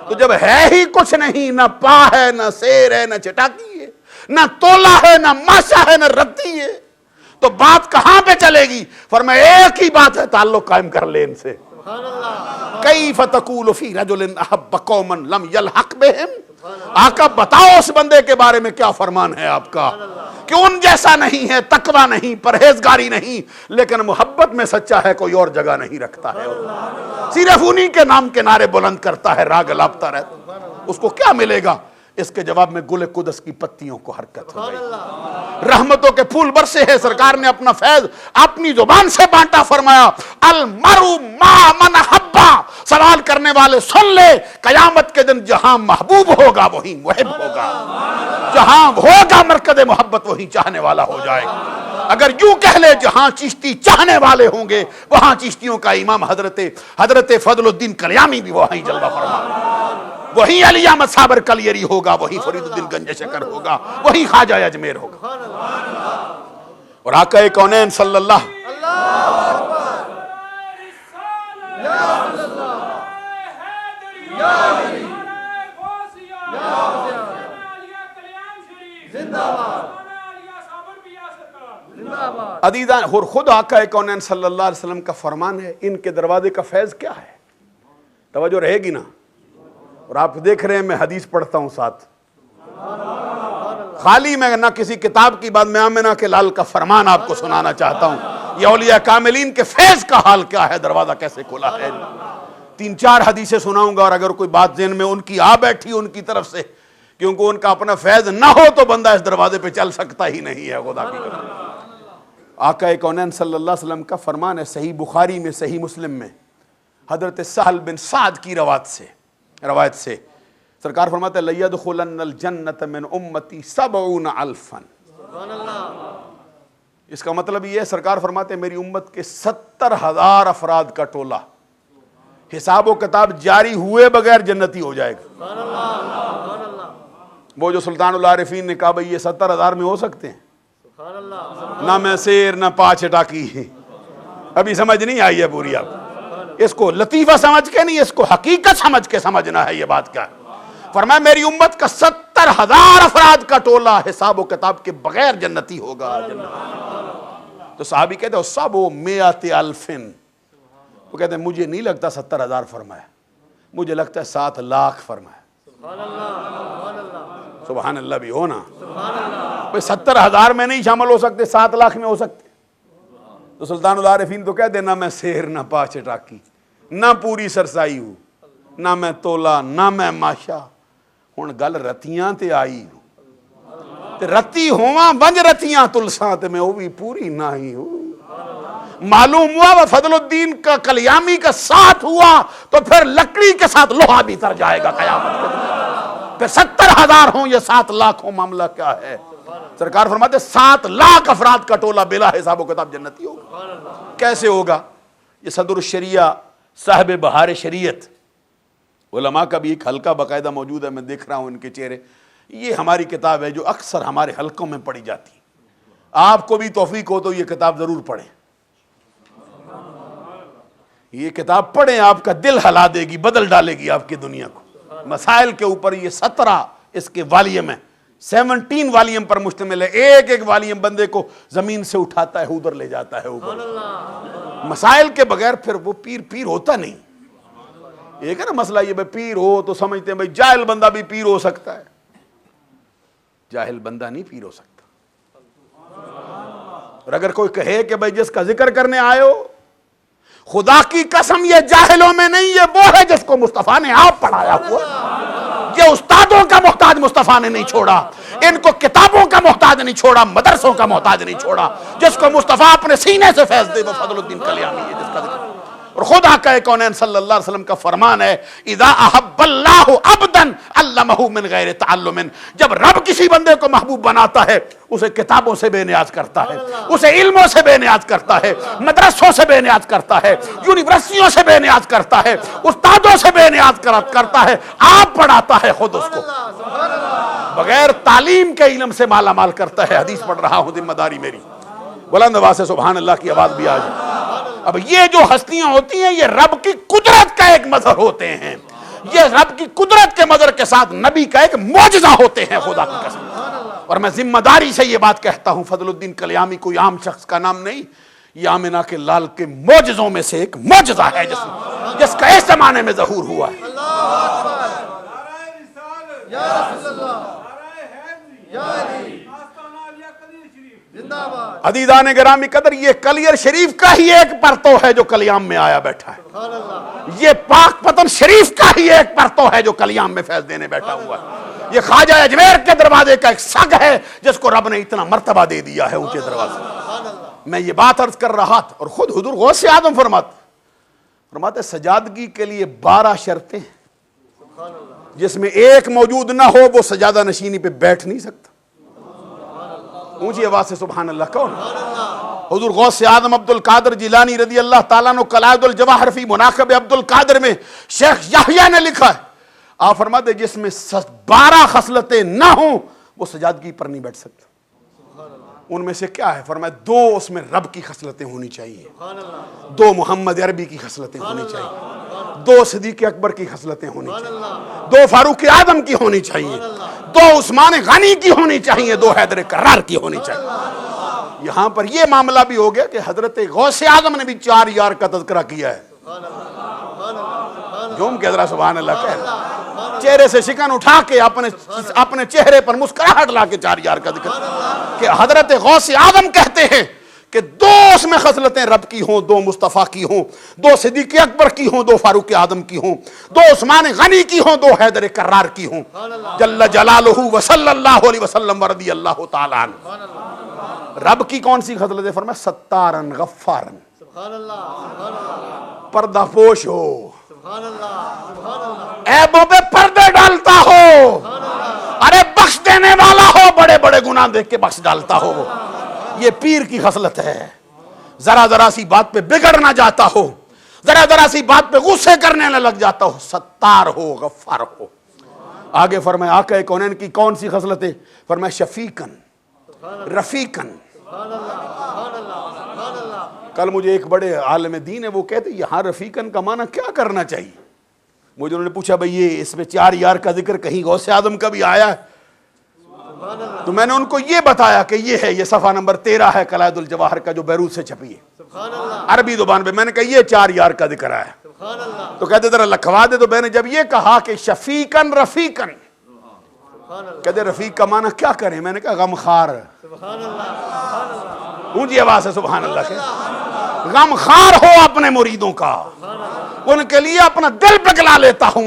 تو جب ہے ہی کچھ نہیں، نہ پا ہے، نہ سیر ہے، نہ چٹاکی ہے، نہ تولا ہے، نہ ماشا ہے، نہ رتی ہے، تو بات کہاں پہ چلے گی؟ فرمایا ایک ہی بات ہے، تعلق قائم کر لے ان سے. کیف تقول فی رجل احب قوما لم یلحق بہم. آقا بتاؤ اس بندے کے بارے میں کیا فرمان ہے آپ کا کہ ان جیسا نہیں ہے، تقویٰ نہیں، پرہیزگاری نہیں، لیکن محبت میں سچا ہے، کوئی اور جگہ نہیں رکھتا ہے، صرف انہی کے نام کے نعرے بلند کرتا ہے، راگ لاپتا رہتا. اس کو کیا ملے گا؟ اس کے جواب میں گل قدس کی پتیوں کو حرکت ہو گئی، رحمتوں کے پھول برسے ہیں. سرکار نے اپنا فیض اپنی زبان سے بانٹا، فرمایا المرء ما من حبا. سوال کرنے والے سن لے، قیامت کے دن جہاں محبوب ہوگا وہیں محب ہوگا، جہاں ہوگا مرکز محبت وہیں چاہنے والا ہو جائے گا. اگر یوں کہہ لے جہاں چشتی چاہنے والے ہوں گے وہاں چشتیوں کا امام حضرت فضل الدین کلیامی بھی وہیں جلوہ فرما، وہیں علی احمد صابر کلیری ہوگا، وہیں فرید الدین گنج شکر ہوگا، وہیں خواجہ اجمیر ہوگا. اور آقا کونین صلی اللہ عزیزان، اور خود آقا کونین صلی اللہ علیہ وسلم کا فرمان ہے، ان کے دروازے کا فیض کیا ہے؟ توجہ رہے گی نا. اور آپ دیکھ رہے ہیں میں حدیث پڑھتا ہوں ساتھ، خالی میں نہ کسی کتاب کی بات، میں آمنہ کے لال کا فرمان آپ کو سنانا چاہتا ہوں. یہ اولیاء کاملین کے فیض کا حال کیا ہے، دروازہ کیسے کھلا ہے. 3-4 حدیثیں سناؤں گا، اور اگر کوئی بات ذہن میں ان کی آ بیٹھی ان کی طرف سے، کیونکہ ان کا اپنا فیض نہ ہو تو بندہ اس دروازے پہ چل سکتا ہی نہیں ہے. خدا کی قسم، آقا کونین صلی اللہ علیہ وسلم کا فرمان ہے، صحیح بخاری میں، صحیح مسلم میں، حضرت سہل بن سعد کی روایت سے سرکار فرماتے ہیں لَيَدْخُلَنَّ الْجَنَّةَ مِنْ أُمَّتِي 70,000. اس کا مطلب یہ ہے، سرکار فرماتے ہیں میری امت کے 70,000 افراد کا ٹولہ حساب و کتاب جاری ہوئے بغیر جنتی ہو جائے گا. وہ جو سلطان العارفین نے کہا بھئی یہ 70,000 میں ہو سکتے ہیں، نہ میں سیر، نہ پا چھٹاکی، ابھی سمجھ نہیں آئی ہے پوری. آپ اس کو لطیفہ سمجھ کے نہیں، اس کو حقیقت سمجھ کے سمجھنا ہے. یہ بات کیا ہے؟ فرمایا میری امت کا 70,000 افراد کا ٹولہ حساب و کتاب کے بغیر جنتی ہوگا. تو صحابی کہتے ہیں سب مئات الفن، وہ کہتے ہیں مجھے نہیں لگتا 70,000 فرمایا، مجھے لگتا ہے 7 لاکھ فرمایا. سبحان اللہ بھی ہونا، 70,000 میں نہیں شامل ہو سکتے، 7 لاکھ میں ہو سکتے. تو سلطان العارفین تو کہہ دے نہ میں سیر، نہ پا چٹاکی، نہ پوری سرسائی ہوں، نہ میں تولا، نہ میں ماشا، ہن گل رتیاں تے آئی تے رتی ہواں ونج رتیاں تلساں تے میں وہ بھی پوری نہ ہی ہوں. معلوم ہوا وہ فضل الدین کا کلیامی کا ساتھ ہوا تو پھر لکڑی کے ساتھ لوہا بھی تر جائے گا قیامت کے دن. پھر 70,000 ہوں یا 7 لاکھ ہوں، معاملہ کیا ہے؟ سرکار فرماتے 7 لاکھ افراد کا ٹولہ بلا حساب و کتاب جنتی ہوگا. کیسے ہوگا؟ یہ صدر الشریعہ صاحب بہار شریعت، علماء کا بھی ایک حلقہ باقاعدہ موجود ہے، میں دیکھ رہا ہوں ان کے چہرے. یہ ہماری کتاب ہے جو اکثر ہمارے حلقوں میں پڑھی جاتی. آپ کو بھی توفیق ہو تو یہ کتاب ضرور پڑھیں. یہ کتاب پڑھیں، آپ کا دل ہلا دے گی، بدل ڈالے گی آپ کی دنیا کو. مسائل کے اوپر یہ 17 اس کے والیم ہیں، 17 والیم پر مشتمل ہے. ایک ایک والیم بندے کو زمین سے اٹھاتا ہے، ادھر لے جاتا ہے اوپر. مسائل کے بغیر پھر وہ پیر ہوتا نہیں. ایک ہے نا مسئلہ یہ بھائی پیر ہو تو سمجھتے ہیں بھائی جاہل بندہ بھی پیر ہو سکتا ہے. جاہل بندہ نہیں پیر ہو سکتا. اور اگر کوئی کہے کہ بھائی جس کا ذکر کرنے آئے ہو، خدا کی قسم یہ جاہلوں میں نہیں، یہ وہ ہے جس کو مصطفیٰ نے آپ پڑھایا ہوا. یہ استادوں کا محتاج مصطفیٰ نے نہیں چھوڑا، ان کو کتابوں کا محتاج نہیں چھوڑا، مدرسوں کا محتاج نہیں چھوڑا. جس کو مصطفیٰ اپنے سینے سے فیض دے وہ فضل الدین کلیامی ہے جس کا ذکر. اور خدا کا کونین صلی اللہ علیہ وسلم کا فرمان ہے اذا احب اللہ عبدا علمہ من غیر تعلم. جب رب کسی بندے کو محبوب بناتا ہے اسے کتابوں سے بے نیاز کرتا ہے، اسے علموں سے بے نیاز کرتا ہے، مدرسوں سے بے نیاز کرتا ہے، یونیورسٹیوں سے بے نیاز کرتا ہے، استادوں سے بے نیاز کرتا ہے. آپ پڑھاتا ہے خود اس کو، بغیر تعلیم کے علم سے مالا مال کرتا ہے. حدیث پڑھ رہا ہوں، ذمہ داری میری. بلند آواز سے سبحان اللہ کی آواز بھی آ جائے. اب یہ جو ہستیاں ہوتی ہیں یہ رب کی قدرت کا ایک مظہر ہوتے ہیں. یہ رب کی قدرت کے مظہر کے ساتھ نبی کا ایک معجزہ ہوتے ہیں، خدا کی قسم. اور میں ذمہ داری سے یہ بات کہتا ہوں، فضل الدین کلیامی کوئی عام شخص کا نام نہیں، یہ آمنہ کے لال کے معجزوں میں سے ایک معجزہ ہے جس کا اس زمانے میں ظہور ہوا ہے. عزیزان گرامی قدر، یہ کلیر شریف کا ہی ایک پرتو ہے جو کلیام میں آیا بیٹھا ہے. یہ پاک پتن شریف کا ہی ایک پرتو ہے جو کلیام میں فیض دینے بیٹھا ہوا ہے. یہ خواجہ اجمیر کے دروازے کا ایک سگ ہے جس کو رب نے اتنا مرتبہ دے دیا ہے اونچے دروازے. میں یہ بات عرض کر رہا تھا اور خود حضور غوث اعظم فرماتے سجادگی کے لیے 12 شرطیں جس میں ایک موجود نہ ہو وہ سجادہ نشینی پہ بیٹھ نہیں سکتا. اونچی آواز سے سبحان اللہ. کون؟ حضور غوث اعظم عبد القادر جیلانی رضی اللہ تعالیٰ عنہ قلائد الجواہر فی مناقب عبد القادر میں شیخ یحییٰ نے لکھا ہے، آپ فرماتے جس میں 12 خصلتیں نہ ہوں وہ سجادگی پر نہیں بیٹھ سکتا. ان میں سے کیا ہے؟ فرمایا 2 اس میں رب کی خصلتیں ہونی چاہیے، 2 محمد عربی کی خصلتیں ہونی چاہیے، 2 صدیق اکبر کی خصلتیں ہونی چاہیے، 2 فاروق اعظم کی ہونی چاہیے، 2 عثمان غنی کی ہونی چاہیے، 2 حیدر کرار کی ہونی چاہیے. یہاں پر یہ معاملہ بھی ہو گیا کہ حضرت غوث اعظم نے بھی 4 یار کا تذکرہ کیا ہے. جوم کے حضرت سبحان اللہ کہہ چہرے سے شکن اٹھا کے اپنے چہرے پر مسکراہٹ لا کے 4 یار کا ذکر کہ حضرت غوث اعظم کہتے ہیں کہ 2 اس میں خصلتیں رب کی ہوں، 2 مصطفیٰ کی ہوں، 2 صدیق اکبر کی ہوں، 2 فاروق اعظم کی ہوں، 2 عثمان غنی کی ہوں، 2 حیدر کرار کی ہوں. جل جلالہ وصلی اللہ علیہ وسلم ورضی اللہ تعالیٰ عنہ. رب کی کون سی خصلت ہے؟ فرمایا ستارن غفارن، پردہ پوش ہو، عیبوں پہ پردے ڈالتا ہو، ارے بخش دینے والا ہو، بڑے بڑے گناہ دیکھ کے بخش ڈالتا ہو. یہ پیر کی خصلت ہے. ذرا سی بات پہ بگڑ نہ جاتا ہو، ذرا سی بات پہ غصے کرنے نہ لگ جاتا ہو، ستار ہو، غفار ہو. آگے فرمایا آقا کونین کی کون سی خصلت ہے؟ فرمایا شفیقن، رفیقن. کل مجھے ایک بڑے عالم دین ہے وہ کہتے یہاں رفیقن کا معنی کیا کرنا چاہیے. مجھے انہوں نے پوچھا بھئی یہ اس میں 4 یار کا ذکر کہیں غوث اعظم کا بھی آیا ہے؟ تو میں نے ان کو یہ بتایا کہ یہ ہے، یہ صفحہ نمبر 13 ہے قلائد الجواہر کا جو بیروت سے چھپی ہے عربی زبان پہ. میں نے کہا یہ 4 یار کا ذکر آیا ہے. تو کہتے ذرا لکھوا دے. تو میں نے جب یہ کہا کہ شفیقن رفیقن، کہتے رفیق کا معنی کیا کریں؟ میں نے کہا غمخوار. اونچی آواز ہے سبحان اللہ کہ غمخوار ہو اپنے مریدوں کا، ان کے لیے اپنا دل پگلا لیتا ہوں.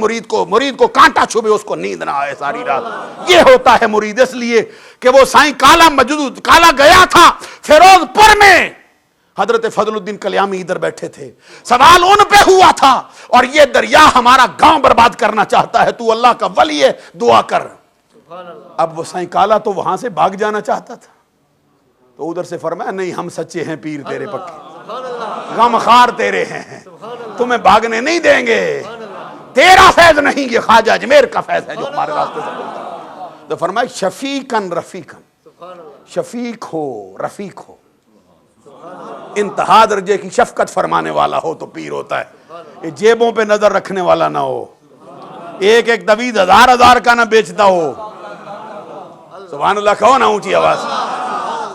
مرید کو کانٹا چھوبے اس کو نیند نہ آئے ساری رات. یہ ہوتا ہے مرید. اس لیے کہ وہ سائیں کالا گیا تھا فیروز پور میں، حضرت فضل الدین کلیامی ادھر بیٹھے تھے، سوال ان پہ ہوا تھا، اور یہ دریا ہمارا گاؤں برباد کرنا چاہتا ہے، تو اللہ کا ولی ہے، دعا کر۔ اب وہ سائیں کالا تو وہاں سے بھاگ جانا چاہتا تھا، تو ادھر سے فرمایا نہیں ہم سچے ہیں پیر تیرے پکے، غم خار تیرے ہیں، تمہیں بھاگنے نہیں دیں گے، تیرا فیض نہیں یہ خواجہ اجمیر کا فیض ہے جو ہمارے راستے سے بولتا ہے۔ تو فرمایا شفیقاً رفیقاً، شفیق ہو رفیق ہو، انتہا درجے کی شفقت فرمانے والا ہو تو پیر ہوتا ہے، یہ جیبوں پہ نظر رکھنے والا نہ ہو، ایک ایک دوید ہزار ہزار کا نہ بیچتا ہو، سبحان اللہ کہو نا اونچی آواز،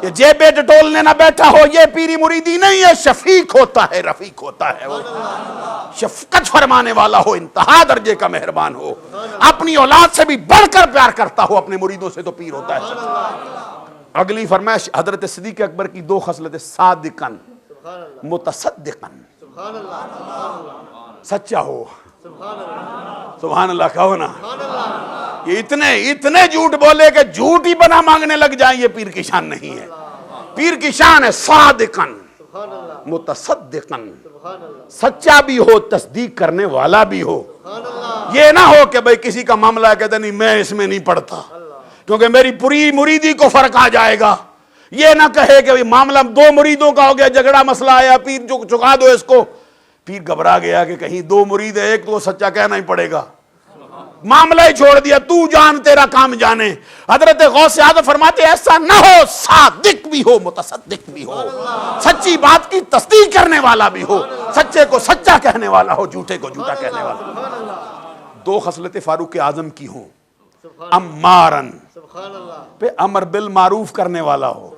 یہ جیبیں ٹٹولنے نہ بیٹھا ہو، یہ پیری مریدی نہیں ہے، شفیق ہوتا ہے رفیق ہوتا ہے، وہ شفقت فرمانے والا ہو، انتہا درجے کا مہربان ہو، اپنی اولاد سے بھی بڑھ کر پیار کرتا ہو، اپنے مریدوں سے تو پیر ہوتا ہے۔ اگلی فرمائش حضرت صدیق اکبر کی دو خصلتیں، صادقاً متصدقاً، سچا ہو، سبحان اللہ کہو نا، یہ اتنے جھوٹ بولے کہ جھوٹ ہی بنا مانگنے لگ جائیں، یہ پیر کی شان نہیں ہے، پیر کی شان ہے صادقاً متصدقاً، سچا بھی ہو تصدیق کرنے والا بھی ہو، یہ نہ ہو کہ بھئی کسی کا معاملہ ہے کہتے نہیں میں اس میں نہیں پڑھتا کیونکہ میری پوری مریدی کو فرق آ جائے گا، یہ نہ کہے کہ معاملہ دو مریدوں کا ہو گیا، جھگڑا مسئلہ آیا، پیر چکا دو اس کو، پیر گھبرا گیا کہ کہیں دو مرید ہے ایک تو سچا کہنا ہی پڑے گا، معاملہ ہی چھوڑ دیا، تو جان تیرا کام جانے۔ حضرت غوث اعظم فرماتے ایسا نہ ہو، صادق بھی ہو متصدق بھی ہو، سچی بات کی تصدیق کرنے والا بھی ہو، سچے کو سچا کہنے والا ہو، جھوٹے کو جھوٹا کہنے والا۔ دو خصلتیں فاروق اعظم کی ہوں، امارن پہ امر بالمعروف کرنے والا ہو،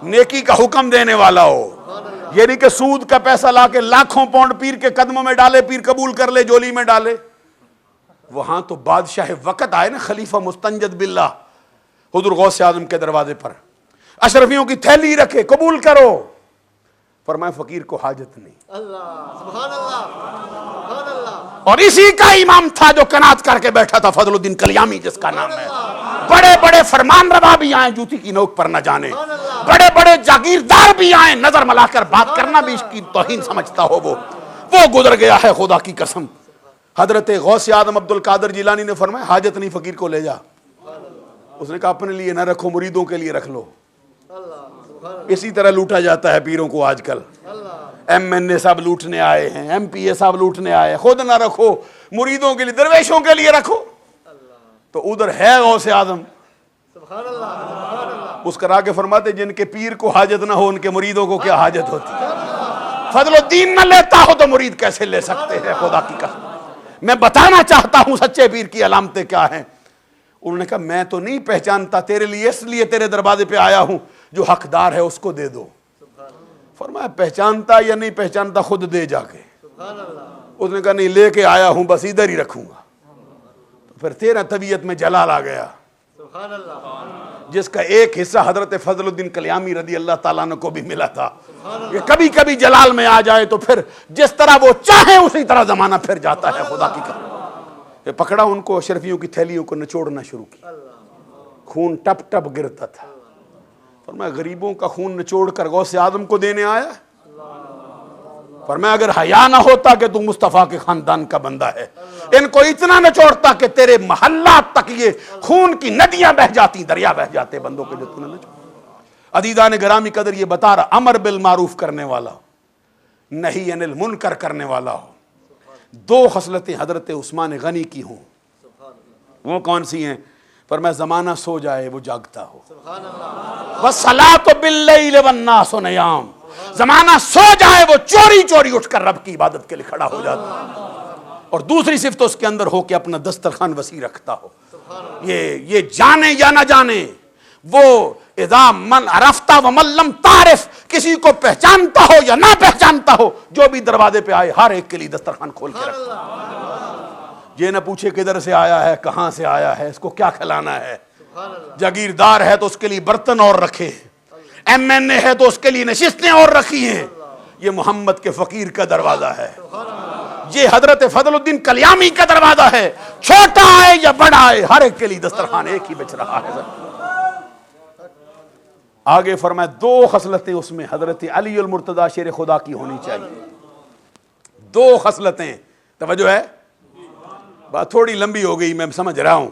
نیکی کا حکم دینے والا ہو، یہ نہیں کہ سود کا پیسہ لا کے لاکھوں پاؤنڈ پیر کے قدموں میں ڈالے، پیر قبول کر لے جولی میں ڈالے۔ وہاں تو بادشاہ وقت آئے نا، خلیفہ مستنجد باللہ حضور غوث اعظم کے دروازے پر اشرفیوں کی تھیلی رکھے، قبول کرو، فرمایا فقیر کو حاجت نہیں، سبحان اللہ سبحان اللہ۔ اور اسی کا امام تھا جو قناعت کر کے بیٹھا تھا، فضل الدین کلیامی جس کا نام ہے۔ بڑے بڑے فرمان روا بھی آئیں جوتی کی نوک پر نہ جانے، بڑے بڑے جاگیردار بھی آئیں، نظر ملا کر بات کرنا بھی اس کی توہین سمجھتا ہو، وہ گزر گیا ہے خدا کی قسم۔ حضرت غوث اعظم عبد القادر جیلانی نے فرمایا حاجت نہیں، فقیر کو لے جا، اس نے کہا اپنے لیے نہ رکھو، مریدوں کے لیے رکھ لو۔ اسی طرح لوٹا جاتا ہے پیروں کو آج کل، ایم این اے صاحب لوٹنے آئے ہیں، ایم پی اے صاحب لوٹنے آئے ہیں، خود نہ رکھو، مریدوں کے لیے درویشوں کے لیے رکھو۔ تو ادھر ہے غوث اعظم، اس کرا کے فرماتے جن کے پیر کو حاجت نہ ہو ان کے مریدوں کو کیا حاجت ہوتی، فضل الدین نہ لیتا ہو تو مرید کیسے لے سکتے ہیں خدا کی قسم۔ میں بتانا چاہتا ہوں سچے پیر کی علامتیں کیا ہیں۔ انہوں نے کہا میں تو نہیں پہچانتا، تیرے لیے اس لیے تیرے دروازے پہ آیا ہوں، جو حقدار ہے اس کو دے دو۔ فرمایا پہچانتا یا نہیں پہچانتا خود دے جا کے۔ اس نے کہا نہیں لے کے آیا ہوں، بس ادھر ہی رکھوں گا۔ پھر تیرا طبیعت میں جلال آ گیا، جس کا ایک حصہ حضرت فضل الدین کلیامی رضی اللہ تعالیٰ عنہ کو بھی ملا تھا۔ یہ کبھی کبھی جلال میں آ جائے تو پھر جس طرح وہ چاہیں اسی طرح زمانہ پھر جاتا ہے خدا کی قسم۔ یہ پکڑا ان کو، اشرفیوں کی تھیلیوں کو نچوڑنا شروع کیا، خون ٹپ ٹپ گرتا تھا۔ فرمایا غریبوں کا خون نچوڑ کر غوث اعظم کو دینے آیا؟ فرمایا اگر حیا نہ ہوتا کہ تو مصطفیٰ کے خاندان کا بندہ ہے، ان کو اتنا نچوڑتا کہ تیرے محلات تک یہ خون کی ندیاں بہ جاتی، دریا بہ جاتے بندوں کے جو تو نے نچوڑا۔ عزیزان گرامی قدر یہ بتا رہا، امر بالمعروف کرنے والا ہو، نہی عن المنکر کرنے والا ہو۔ دو خصلتیں حضرت عثمان غنی کی ہوں، وہ کون سی ہیں؟ فرمایا زمانہ سو جائے وہ جاگتا ہو، وَالصَّلَاةُ بِاللَّيْلِ وَالنَّاسُ نِيَامٌ، زمانہ سو جائے وہ چوری چوری اٹھ کر رب کی عبادت کے لیے کھڑا ہو جاتا۔ اور دوسری صفت اس کے اندر ہو کہ اپنا دسترخوان وسیع رکھتا ہو، یہ جانے یا نہ جانے، وہ اذا من عرفت ومن لم تعرف، کسی کو پہچانتا ہو یا نہ پہچانتا ہو، جو بھی دروازے پہ آئے ہر ایک کے لیے دسترخوان کھول کے رکھتا۔ یہ نہ پوچھے کدھر سے آیا ہے، کہاں سے آیا ہے، اس کو کیا کھلانا ہے۔ جاگیردار ہے تو اس کے لیے برتن اور رکھے، ایم این اے ہے تو اس کے لیے نشستیں اور رکھی ہیں۔ یہ محمد کے فقیر کا دروازہ ہے، یہ حضرت فضل الدین کلیامی کا دروازہ ہے، چھوٹا آئے یا بڑا آئے ہر ایک کے لیے دسترخوان ایک ہی بچ رہا ہے۔ آگے فرمایا دو خصلتیں اس میں حضرت علی المرتضیٰ شیر خدا کی ہونی چاہیے. دو خصلتیں. توجہ ہے؟ بات تھوڑی لمبی ہو گئی، میں سمجھ رہا ہوں.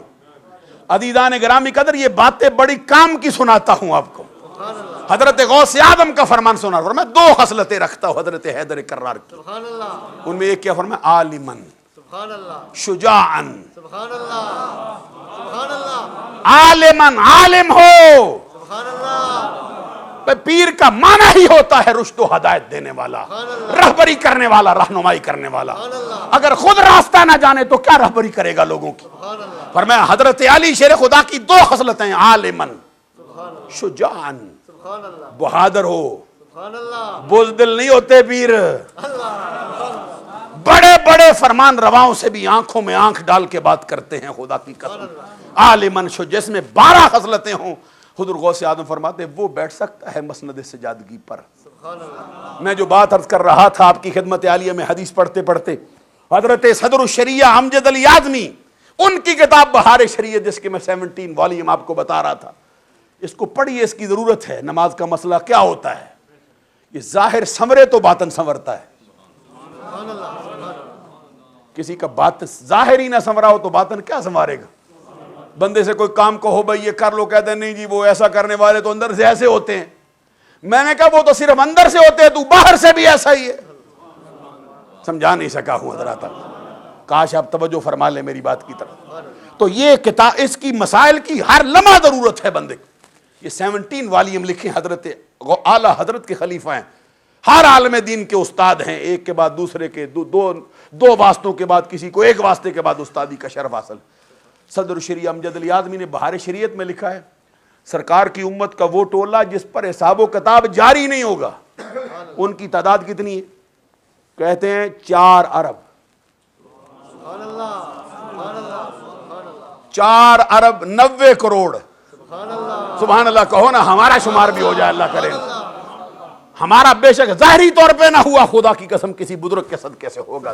عزیزان گرامی قدر، یہ باتیں بڑی کام کی سناتا ہوں آپ کو. حضرت غوث اعظم کا فرمان سنا، فرمایا دو خصلتیں رکھتا ہوں حضرت حیدر کرار کی. سبحان اللہ. ان میں ایک کیا فرمایا؟ عالمن، سبحان اللہ. شجاعن. سبحان اللہ. سبحان اللہ. عالمن، عالم ہو. سبحان اللہ. پیر کا معنی ہی ہوتا ہے رشد و ہدایت دینے والا، رہبری کرنے والا، رہنمائی کرنے والا. اگر خود راستہ نہ جانے تو کیا رہبری کرے گا لوگوں کی؟ فرمایا حضرت علی شیر خدا کی دو خصلتیں، عالمن، شجاعن، بہادر ہو. بزدل نہیں ہوتے پیر. بڑے بڑے فرمان رواؤں سے بھی آنکھوں میں آنکھ ڈال کے بات کرتے ہیں، خدا کی قسم. عالمن، جس میں 12 خصلتیں ہوں. حضور غوث اعظم فرماتے وہ بیٹھ سکتا ہے مسند سجادگی پر. میں جو بات عرض کر رہا تھا آپ کی خدمت عالیہ میں حدیث پڑھتے پڑھتے، حضرت صدر الشریعہ امجد علی اعظمی، ان کی کتاب بہار شریعت، جس کے میں 17 والیوم آپ کو بتا رہا تھا، اس کو پڑھیے، اس کی ضرورت ہے. نماز کا مسئلہ کیا ہوتا ہے؟ یہ ظاہر سنورے تو باطن سنورتا ہے. کسی کا باطن ظاہر ہی نہ سنورا ہو تو باطن کیا سنوارے گا؟ بندے سے کوئی کام کہو بھائی یہ کر لو، کہتے ہیں نہیں جی وہ ایسا کرنے والے تو اندر سے ایسے ہوتے ہیں. میں نے کہا وہ تو صرف اندر سے ہوتے ہیں، تو باہر سے بھی ایسا ہی ہے. سمجھا نہیں سکا ہوں حضرات، کاش آپ توجہ فرما لیں میری بات کی طرف. تو یہ کتاب، اس کی مسائل کی ہر لمحہ ضرورت ہے بندے کو. یہ 17 والیوم لکھے حضرت اعلیٰ حضرت کے خلیفہ ہیں، ہر عالم دین کے استاد ہیں، ایک کے بعد دوسرے کے، دو واسطوں کے بعد کسی کو ایک واسطے کے بعد استادی کا شرف حاصل. صدر الشریعہ امجد علی اعظمی نے بہار شریعت میں لکھا ہے، سرکار کی امت کا وہ ٹولہ جس پر حساب و کتاب جاری نہیں ہوگا. ان کی تعداد کتنی ہے؟ کہتے ہیں 4 ارب. 4 ارب 90 کروڑ. سبحان اللہ کہو نا، ہمارا شمار بھی ہو جائے، اللہ کرے. ہمارا بے شک ظاہری طور پہ نہ ہوا، خدا کی قسم کسی بزرگ کے صدقے سے ہوگا.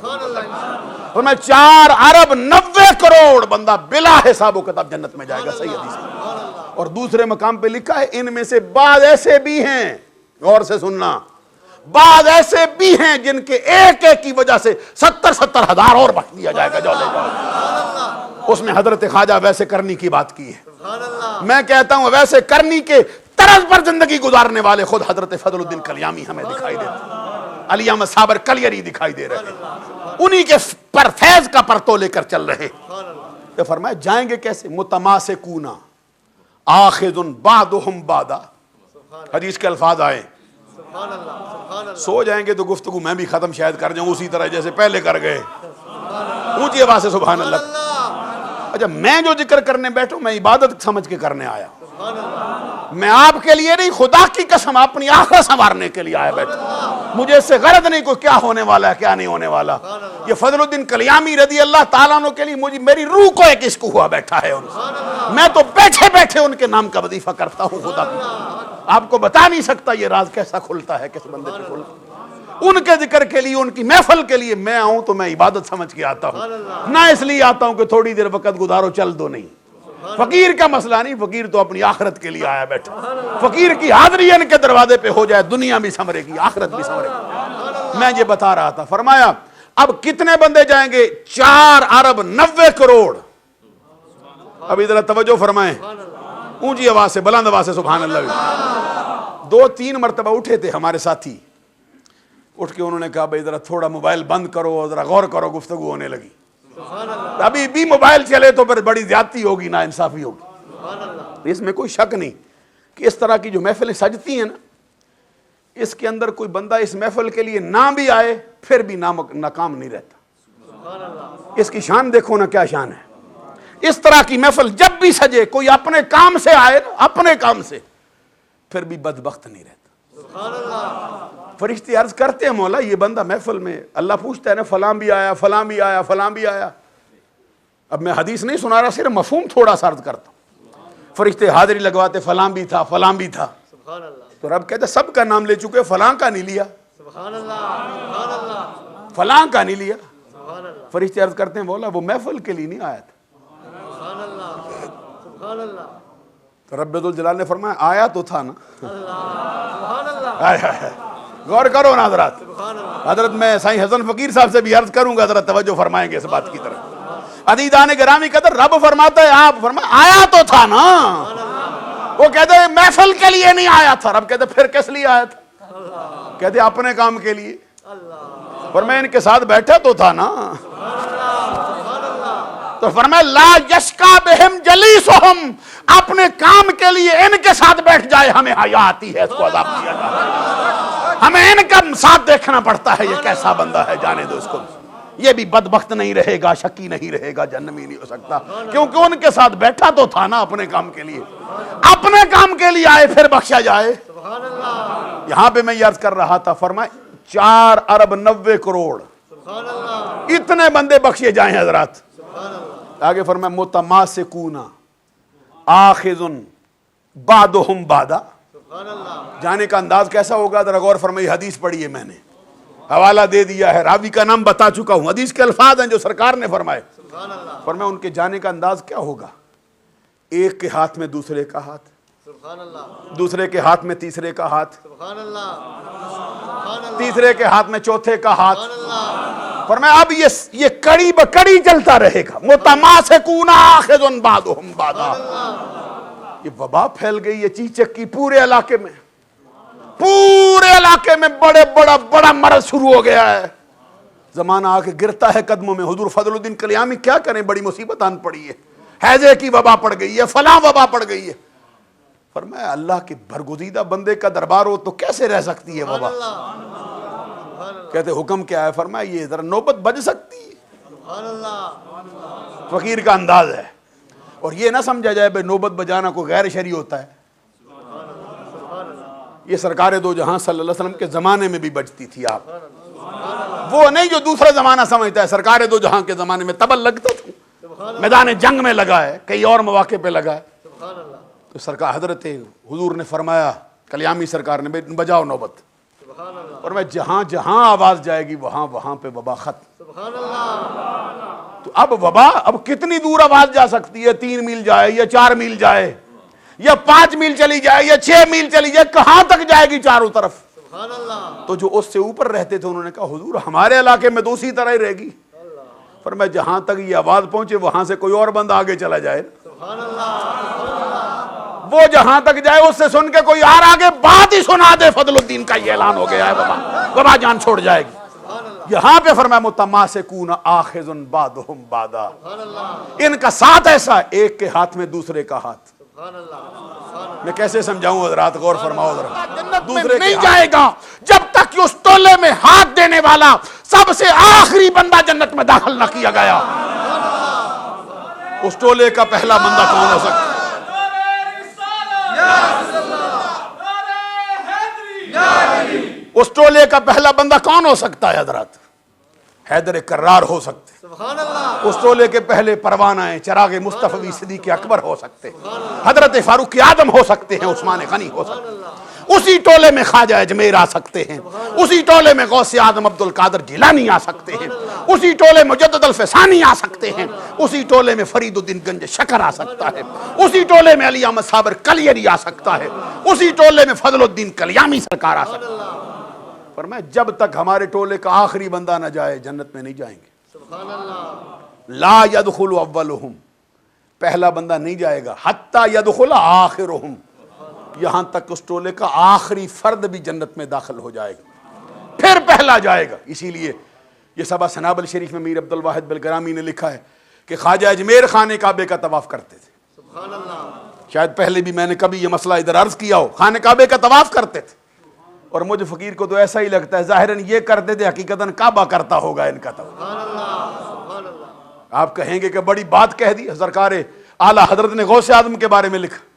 اور میں 4 ارب 90 کروڑ بندہ بلا حساب و کتاب جنت میں جائے گا. صحیح حدیث ہے. اور دوسرے مقام پہ لکھا ہے ان میں سے بعض ایسے بھی ہیں، غور سے سننا، بعض ایسے بھی ہیں جن کے ایک ایک کی وجہ سے 70 ہزار اور بخش دیا جائے گا جو لے جائے. اس میں حضرت خواجہ ویسے کرنی کی بات کی ہے. میں کہتا ہوں ویسے کرنی کے طرز پر زندگی گزارنے والے خود حضرت فضل الدین کلیامی ہمیں دکھائی دیتے، علی احمد صابر کلیری دکھائی دے رہے، انہی کے پر فیض کا پرتو لے کر چل رہے. تو فرمایا جائیں گے کیسے؟ متماسکون آخذ بعضهم بعضا. حدیث کے الفاظ آئے. سو جائیں گے تو گفتگو میں بھی ختم شاید کر جاؤں اسی طرح جیسے پہلے کر گئے. اونچی آواز سے سبحان اللہ. اچھا میں جو ذکر کرنے بیٹھوں میں عبادت سمجھ کے کرنے آیا، میں آپ کے لیے نہیں، خدا کی قسم اپنی آخرت سنوارنے کے لیے آیا بیٹھا. مجھے اس سے غرض نہیں کوئی کیا ہونے والا ہے کیا نہیں ہونے والا. یہ فضل الدین کلیامی رضی اللہ تعالیٰ عنہ کے لیے مجھے میری روح کو ایک عشق ہوا بیٹھا ہے. میں تو بیٹھے بیٹھے ان کے نام کا وظیفہ کرتا ہوں. خدا آپ کو بتا نہیں سکتا یہ راز کیسا کھلتا ہے کس بندے پہ کھلتا. ان کے ذکر کے لیے، ان کی محفل کے لیے میں آؤں تو میں عبادت سمجھ کے آتا ہوں، نہ اس لیے آتا ہوں کہ تھوڑی دیر وقت گزارو چل دو. نہیں، فقیر کا مسئلہ نہیں، فقیر تو اپنی آخرت کے لیے آیا بیٹھا. فقیر کی حاضری ان کے دروازے پہ ہو جائے، دنیا بھی سنورے گی، آخرت بھی سنورے گی. میں یہ بتا رہا تھا. فرمایا اب کتنے بندے جائیں گے؟ 4 ارب 90 کروڑ. اب ادھر توجہ فرمائیں، اونچی آواز سے، بلند آواز سے سبحان اللہ. 2-3 مرتبہ اٹھے تھے ہمارے ساتھی، اٹھ کے انہوں نے کہا بھائی ذرا تھوڑا موبائل بند کرو، ذرا غور کرو، گفتگو ہونے لگی. ابھی بھی موبائل چلے تو پھر بڑی زیادتی ہوگی، نا انصافی ہوگی. اس میں کوئی شک نہیں کہ اس طرح کی جو محفلیں سجتی ہیں نا، اس کے اندر کوئی بندہ اس محفل کے لیے نہ بھی آئے پھر بھی ناکام نہیں رہتا. اس کی شان دیکھو نا، کیا شان ہے. اس طرح کی محفل جب بھی سجے، کوئی اپنے کام سے آئے نا، اپنے کام سے، پھر بھی بدبخت نہیں رہتا. فرشتے عرض کرتے ہیں مولا یہ بندہ محفل میں، اللہ پوچھتا ہے نا فلاں بھی آیا، فلاں بھی آیا، فلاں بھی آیا. اب میں حدیث نہیں سنا رہا، صرف مفہوم تھوڑا سا عرض کرتا ہوں. فرشتے حاضری لگواتے، فلاں بھی تھا، فلاں بھی تھا. تو رب کہتا سب کا نام لے چکے، فلاں کا نہیں لیا، فلاں کا نہیں لیا. فرشتے عرض کرتے ہیں مولا وہ محفل کے لیے نہیں آیا تھا. تو رب ذوالجلال نے فرمایا آیا تو تھا نا. سبحان اللہ. ہائے ہائے ہائے. غور کرو نا حضرات. سبحان اللہ. حضرت میں سائیں حسن فقیر صاحب سے بھی عرض کروں گا، حضرت توجہ فرمائیں گے اس بات کی طرف. عزیزان گرامی قدر، رب فرماتا ہے آپ فرمایا آیا تو تھا نا. وہ کہتے ہیں محفل کے لیے نہیں آیا تھا. رب کہتے پھر کس لیے آیا تھا؟ کہتے اپنے کام کے لیے. فرمایا ان کے ساتھ بیٹھا تو تھا نا. تو فرمایا لا یشکا بہم جلیسہم، اپنے کام کے لیے ان کے ساتھ بیٹھ جائے ہمیں حیا آتی ہے اس کو عذاب دیا جائے. ہمیں ان کا ساتھ دیکھنا پڑتا ہے، یہ کیسا بندہ ہے، جانے دو اس کو. یہ بھی بدبخت نہیں رہے گا، شکی نہیں رہے گا، جہنمی نہیں ہو سکتا، کیونکہ ان کے ساتھ بیٹھا تو تھا نا اپنے کام کے لیے. اپنے کام کے لیے آئے پھر بخشا جائے. سبحان اللہ. یہاں پہ میں یہ عرض کر رہا تھا، فرمائے 4 ارب 90 کروڑ سبحان اللہ. اتنے بندے بخشے جائیں حضرات. سبحان اللہ. آگے فرمائے متماسکون آخذ بعضهم بعضا. سبحان اللہ. جانے کا انداز کیسا ہوگا ذرا غور فرمائیے. حدیث پڑھی ہے، میں نے حوالہ دے دیا ہے، راوی کا نام بتا چکا ہوں. حدیث کے الفاظ ہیں جو سرکار نے فرمائے. سبحان اللہ. فرمایا ان کے جانے کا انداز کیا ہوگا؟ ایک کے ہاتھ میں دوسرے کا ہاتھ، سبحان اللہ. دوسرے کے ہاتھ میں تیسرے کا ہاتھ، سبحان اللہ. سبحان اللہ. تیسرے کے ہاتھ میں چوتھے کا ہاتھ. سبحان اللہ. فرمایا اب یہ کڑی بکڑی چلتا رہے گا. متماسکون آخذ بعضهم بعضا. یہ وبا پھیل گئی ہے چیچک کی پورے علاقے میں. پورے علاقے میں بڑا مرض شروع ہو گیا ہے. زمانہ آ کے گرتا ہے قدموں میں. حضور فضل الدین کلیامی کیا کریں، بڑی مصیبت آن پڑی ہے. ہیضے کی وبا پڑ گئی ہے، فلاں وبا پڑ گئی ہے. فرمایا اللہ کے برگزیدہ بندے کا دربار ہو تو کیسے رہ سکتی ہے وبا؟ کہتے حکم کیا ہے؟ فرمایا یہ ذرا نوبت بج سکتی ہے. سبحان اللہ. فقیر کا انداز ہے. اور یہ نہ سمجھا جائے بھائی نوبت بجانا کوئی غیر شرعی ہوتا ہے. یہ سرکار دو جہاں صلی اللہ علیہ وسلم کے زمانے میں بھی بجتی تھی. آپ وہ نہیں جو دوسرا زمانہ سمجھتا ہے. سرکار دو جہاں کے زمانے میں تبل لگتا تھا، میدان جنگ میں لگا ہے، کئی اور مواقع پہ لگا ہے. سبحان اللہ. تو سرکار حضرت حضور نے فرمایا، کلیامی سرکار نے بجاؤ نوبت. سبحان اللہ. اور میں جہاں جہاں آواز جائے گی وہاں پہ وبا ختم. سبحان اللہ. تو اب وبا اب کتنی دور آواز جا سکتی ہے؟ 3 میل جائے یا 4 میل جائے یا 5 میل چلی جائے یا 6 میل چلی جائے، کہاں تک جائے گی چاروں طرف؟ سبحان اللہ. تو جو اس سے اوپر رہتے تھے انہوں نے کہا حضور ہمارے علاقے میں تو اسی طرح ہی رہے گی. پر میں جہاں تک یہ آواز پہنچے وہاں سے کوئی اور بندہ آگے چلا جائے، سبحان اللہ. وہ جہاں تک جائے اس سے سن کے کوئی اور آگے بات ہی سنا دے، فضل الدین کا یہ اعلان ہو گیا ہے، وبا جان چھوڑ جائے گی. یہاں پہ فرمایا متماسکون آخذ بعضهم بعضا. ان کا ساتھ ایسا ہے، ایک کے ہاتھ میں دوسرے کا ہاتھ. سبحان اللہ. میں کیسے سمجھاؤں حضرات، غور فرماؤ ذرا. جنت میں نہیں جائے گا جب تک کہ اس ٹولے میں ہاتھ دینے والا سب سے آخری بندہ جنت میں داخل نہ کیا گیا. اس ٹولے کا پہلا بندہ کون ہو سکتا ہے؟ اس ٹولے کا پہلا بندہ کون ہو سکتا ہے حضرات؟ حیدر کرار ہو سکتے. سبحان اللہ. اس ٹولے کے پہلے پروانہ چراغ مصطفی صدیق اکبر ہو سکتے، حضرت فاروق اعظم ہو سکتے ہیں، عثمان غنی ہو سکتے ہیں. اسی ٹولے میں خواجہ اجمیر آ سکتے ہیں، اسی ٹولے میں غوث اعظم عبد القادر جیلانی آ سکتے ہیں، اسی ٹولے میں مجدد الفسانی آ سکتے ہیں، اسی ٹولے میں فرید الدین گنج شکر آ سکتا ہے، اسی ٹولے میں علی احمد صابر کلیری آ سکتا ہے، اسی ٹولے میں فضل الدین کلیامی سرکار آ سکتا ہے. پر میں جب تک ہمارے ٹولے کا آخری بندہ نہ جائے جنت میں نہیں جائیں گے. سبحان اللہ. لا يدخل اولهم، پہلا بندہ نہیں جائے گا، حتی يدخل آخرهم، یہاں تک اس ٹولے کا آخری فرد بھی جنت میں داخل ہو جائے گا، پھر پہلا جائے گا. اسی لیے یہ سبا سنابل شریف میں میر عبد الواحد بلگرامی نے لکھا ہے کہ خواجہ اجمیر خانہ کعبے کا طواف کرتے تھے. سبحان اللہ. شاید پہلے بھی میں نے کبھی یہ مسئلہ ادھر عرض کیا ہو. خانہ کعبے کا طواف کرتے تھے، اور مجھے فقیر کو تو ایسا ہی لگتا ہے ظاہراً یہ کرتے تھے، حقیقتاً کعبہ کرتا ہوگا ان کا طواف. سبحان اللہ. سبحان اللہ. آپ کہیں گے کہ بڑی بات کہہ دی. سرکار اعلیٰ حضرت نے غوث اعظم کے بارے میں لکھا،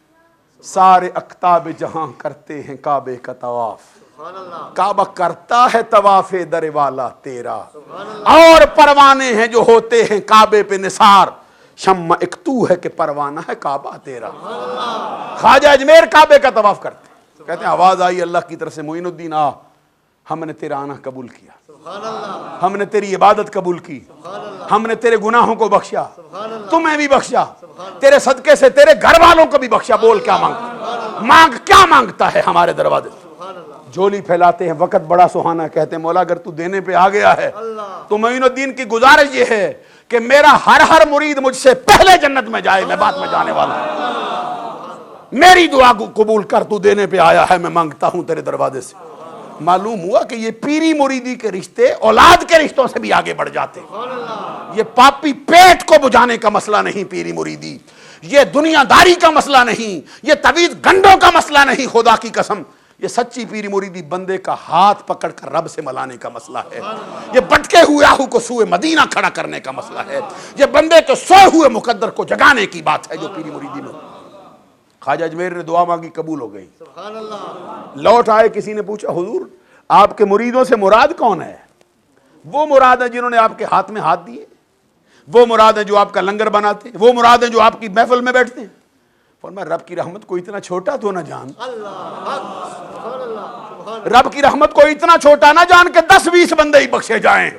سارے اقطاب جہاں کرتے ہیں کعبے کا طواف، سبحان اللہ. کعبہ کرتا ہے طواف در والا تیرا، اور پروانے ہیں جو ہوتے ہیں کعبے پہ نثار، شمع ایک تو ہے کہ پروانہ ہے کعبہ تیرا. خواجہ اجمیر کعبے کا طواف کرتے ہیں. کہتے ہیں آواز آئی اللہ کی طرف سے، معین الدین آ. ہم نے تیرا آنا قبول کیا، سبحان اللہ، ہم نے تیری عبادت قبول کی، ہم نے تیرے گناہوں کو بخشا، تمہیں بھی بخشا، تیرے صدقے سے تیرے گھر والوں کو بھی بخشا۔ بول کیا مانگتا، مانگ کیا مانگتا ہے ہمارے دروازے سے؟ جھولی پھیلاتے ہیں، وقت بڑا سہانا، کہتے ہیں مولا اگر تو دینے پہ آ گیا ہے تو معین الدین کی گزارش یہ ہے کہ میرا ہر مرید مجھ سے پہلے جنت میں جائے، میں بعد میں جانے والا ہوں۔ میری دعا کو قبول کر، تو دینے پہ آیا ہے، میں مانگتا ہوں تیرے دروازے سے۔ معلوم ہوا کہ یہ پیری مریدی کے رشتے اولاد کے رشتوں سے بھی آگے بڑھ جاتے ہیں۔ یہ پاپی پیٹ کو بجھانے کا مسئلہ نہیں پیری مریدی، یہ دنیا داری کا مسئلہ نہیں، یہ طویل گنڈوں کا مسئلہ نہیں، خدا کی قسم یہ سچی پیری مریدی بندے کا ہاتھ پکڑ کر رب سے ملانے کا مسئلہ ہے۔ یہ بٹکے ہوئے آہو کو سوئے مدینہ کھڑا کرنے کا مسئلہ ہے۔ یہ بندے کے سوئے ہوئے مقدر کو جگانے کی بات ہے جو پیری مریدی میں۔ خواجہ اجمیر نے دعا مانگی، قبول ہو گئی۔ سبحان اللہ، لوٹ آئے، کسی نے پوچھا حضور آپ کے مریدوں سے مراد کون ہے؟ وہ مراد ہیں جنہوں نے آپ کے ہاتھ میں ہاتھ دیے، وہ مراد ہیں جو آپ کا لنگر بناتے ہیں، وہ مراد ہیں جو آپ کی محفل میں بیٹھتے ہیں۔ فرمایا رب کی رحمت کو اتنا چھوٹا تو نہ جان، رب کی رحمت کو اتنا چھوٹا نہ جان کہ 10-20 بندے ہی بخشے جائیں۔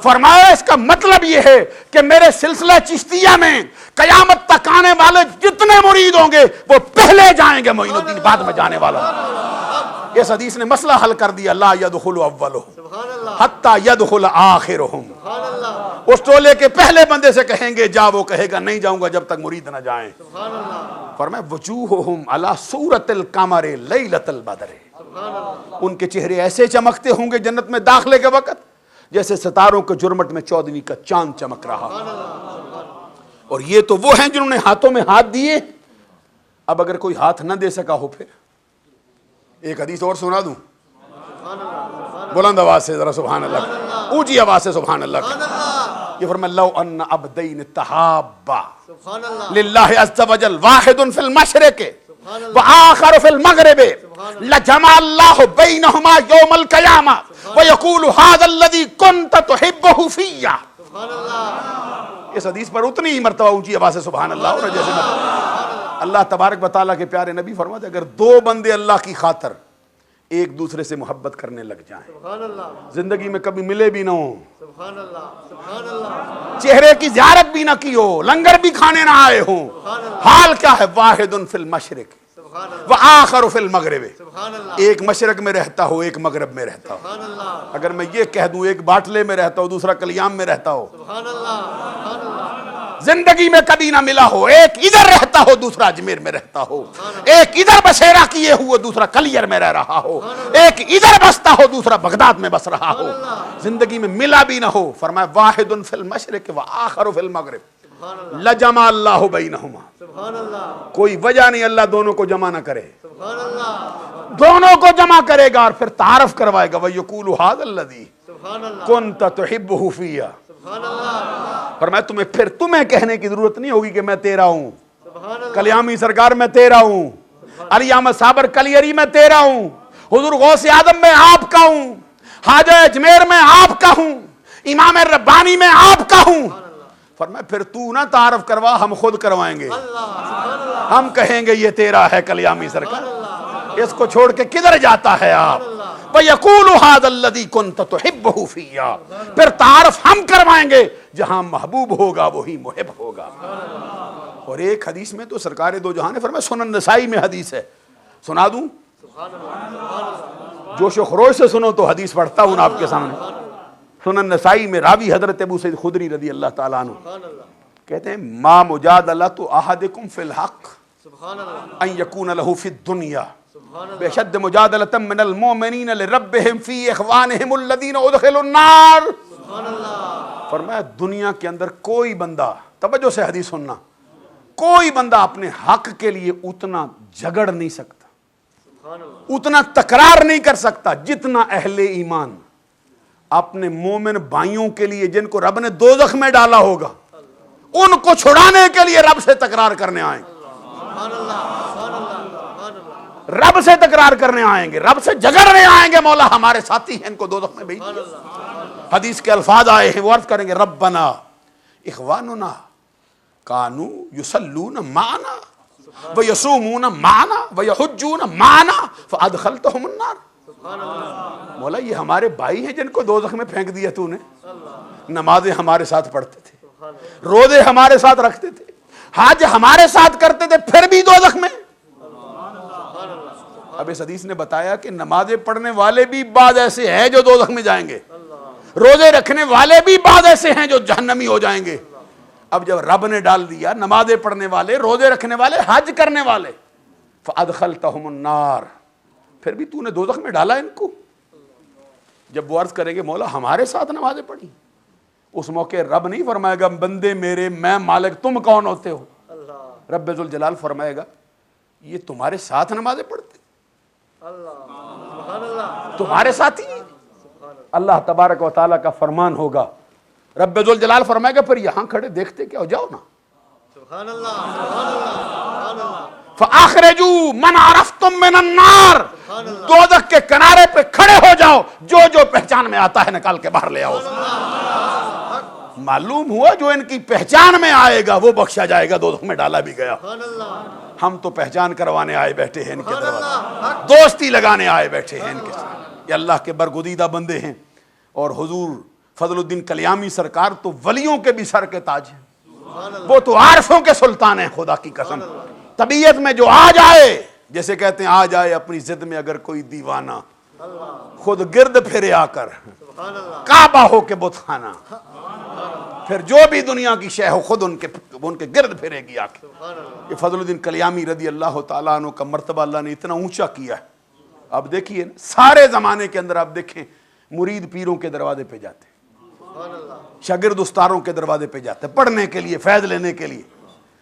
فرمایا اس کا مطلب یہ ہے کہ میرے سلسلہ چشتیہ میں قیامت تک آنے والے جتنے مرید ہوں گے وہ پہلے جائیں گے، معین الدین بعد میں جانے والا۔ اس حدیث نے مسئلہ حل کر دیا، لا يدخل اولهم حتی يدخل آخرهم۔ اس ٹولے کے پہلے بندے سے کہیں گے جا، وہ کہے گا نہیں جاؤں گا جب تک مرید نہ جائیں۔ فرمایا وجوہہم علی صورت القمر لیلۃ البدر، ان کے چہرے ایسے چمکتے ہوں گے جنت میں داخلے کے وقت جیسے ستاروں کے جرمٹ میں 14ویں کا چاند چمک رہا۔ اور یہ تو وہ ہیں جنہوں نے ہاتھوں میں ہاتھ دیے۔ اب اگر کوئی ہاتھ نہ دے سکا ہو، پھر ایک حدیث اور سنا دوں، بلند آواز سے ذرا سبحان اللہ، اونچی آواز سے سبحان اللہ۔ یہ فرمایا لو ان عبدین تحابا للہ عز وجل، واحد فی المشرق وآخر فی المغرب، لجمع اللہ بینہما یوم القیامہ ویقول ھذا الذی کنت تحبہ فی۔ اس حدیث پر اتنی ہی مرتبہ اونچی آواز سے سبحان اللہ اور جیسے اللہ تبارک و تعالیٰ کے پیارے نبی فرماتے اگر دو بندے اللہ کی خاطر ایک دوسرے سے محبت کرنے لگ جائیں، زندگی میں کبھی ملے بھی نہ ہوں، چہرے کی زیارت بھی نہ کی ہو، لنگر بھی کھانے نہ آئے ہوں، حال کیا ہے؟ واحد فی المشرق وآخر فی المغرب، ایک مشرق میں رہتا ہو ایک مغرب میں رہتا ہو۔ اگر میں یہ کہہ دوں ایک باٹلے میں رہتا ہو دوسرا کلیام میں رہتا ہو، زندگی میں کبھی نہ ملا ہو، ایک ادھر رہتا ہو دوسرا اجمیر میں رہتا ہو، ایک ادھر بسیرا کیے ہوئے دوسرا کلیر میں رہ رہا ہو، ایک ادھر بستا ہو دوسرا بغداد میں بس رہا ہو، زندگی میں ملا بھی نہ ہو، فرمایا واحد فی المشرق وآخر فی المغرب لجمع اللہ بینہما، کوئی وجہ نہیں اللہ دونوں کو جمع نہ کرے، دونوں کو جمع کرے گا اور پھر تعارف کروائے گا، وَيَقُولُ هَذَا الَّذِي كُنْتَ تُحِبُّهُ فِيَّ۔ فرمایا تمہیں کہنے کی ضرورت نہیں ہوگی کہ میں تیرا ہوں، کلیامی سرکار میں تیرا ہوں، علی احمد صابر کلیری میں تیرا ہوں، حضور غوث اعظم میں آپ کا ہوں، خواجہ اجمیر میں آپ کا ہوں، امام ربانی میں آپ کا ہوں۔ فرمایا پھر تو نہ تعارف کروا، ہم خود کروائیں گے، ہم کہیں گے یہ تیرا ہے کلیامی سرکار، اس کو چھوڑ کے کدھر جاتا ہے آپ؟ وَيَقُولُ هَذَا الَّذِي كُنْتَ تُحِبُّهُ فِيَّ، پھر تعارف ہم کروائیں گے، جہاں محبوب ہوگا وہی محب ہوگا۔ اور ایک حدیث میں تو سرکار دو جہاں نے فرمایا، سنن نسائی میں حدیث ہے، سنا دوں؟ جوش و خروش سے سنو تو حدیث پڑھتا ہوں آپ کے سامنے۔ سنن نسائی میں راوی حضرت ابو سعید خدری رضی اللہ تعالیٰ عنہ کہتے ہیں ما مجادلۃ احدکم فی الحق ان یکون لہ فی الدنیا بشد مجادلۃ من المؤمنین لربہم فی اخوانہم الذین ادخلوا النار۔ فرمایا دنیا کے اندر کوئی بندہ، توجہ سے حدیث سننا، کوئی بندہ اپنے حق کے لیے اتنا جھگڑ نہیں سکتا، اتنا تکرار نہیں کر سکتا جتنا اہل ایمان اپنے مومن بھائیوں کے لیے جن کو رب نے دوزخ میں ڈالا ہوگا ان کو چھڑانے کے لیے رب سے تکرار کرنے آئیں گے، رب سے تکرار کرنے آئیں گے، رب سے جھگڑنے آئیں گے، مولا ہمارے ساتھی ہیں ان کو دوزخ میں بھیج دیا۔ حدیث کے الفاظ آئے ہیں، وہ عرض کریں گے ربنا اخواننا کانو یصلون معنا ویصومون معنا ویحجون معنا فادخلتهم النار۔ مولا یہ ہمارے بھائی ہیں جن کو دوزخ میں پھینک دیا تو نے، نمازیں ہمارے ساتھ پڑھتے تھے، روزے ہمارے ساتھ رکھتے تھے، حج ہمارے ساتھ کرتے تھے، پھر بھی دوزخ میں۔ اب اس حدیث نے بتایا کہ نمازیں پڑھنے والے بھی بعض ایسے ہیں جو دوزخ میں جائیں گے، روزے رکھنے والے بھی بعض ایسے ہیں جو جہنمی ہو جائیں گے۔ اب جب رب نے ڈال دیا نمازیں پڑھنے والے، روزے رکھنے والے، حج کرنے والے، فَأَدْخَلْتَهُمُ النَّارِ، پھر بھی تو نے دوزخ میں ڈالا ان کو۔ جب وہ عرض کریں گے مولا ہمارے ساتھ نمازیں پڑھی، اس موقع رب نہیں فرمائے گا بندے میرے میں مالک تم کون ہوتے ہو، رب ذوالجلال فرمائے گا یہ تمہارے ساتھ نمازیں پڑھتے، تمہارے ساتھ ہی۔ اللہ تبارک و تعالیٰ کا فرمان ہوگا، رب ذوالجلال فرمائے گا پھر یہاں کھڑے دیکھتے کیا ہو، جاؤ نا، سبحان اللہ سبحان اللہ سبحان اللہ فَأَخْرِجُوا مَنْ عَرَفْتُم مِّنَ النَّارِ، دوزخ کے کنارے پہ کھڑے ہو جاؤ، جو جو پہچان میں آتا ہے نکال کے باہر لے آؤ۔ معلوم ہوا جو ان کی پہچان میں آئے گا وہ بخشا جائے گا، دوزخ میں ڈالا بھی گیا۔ ہم تو پہچان کروانے آئے بیٹھے ہیں ان کے دروازے، دوستی لگانے آئے بیٹھے ہیں ان کے ساتھ۔ یہ اللہ کے برگزیدہ بندے ہیں، اور حضور فضل الدین کلیامی سرکار تو ولیوں کے بھی سر کے تاج ہیں، وہ تو عارفوں کے سلطان ہیں، خدا کی قسم۔ طبیعت میں جو آ جائے، جیسے کہتے ہیں آ جائے اپنی ضد میں اگر کوئی دیوانہ، خود گرد پھرے آ کر کعبہ ہو کے بت خانہ، پھر جو بھی دنیا کی شے ہو خود ان کے گرد پھرے گی آ کے۔ یہ فضل الدین کلیامی رضی اللہ تعالیٰ عنہ کا مرتبہ اللہ نے اتنا اونچا کیا ہے۔ اب دیکھیے سارے زمانے کے اندر آپ دیکھیں مرید پیروں کے دروازے پہ جاتے، شاگرد استاروں کے دروازے پہ جاتے پڑھنے کے لیے، فیض لینے کے لیے۔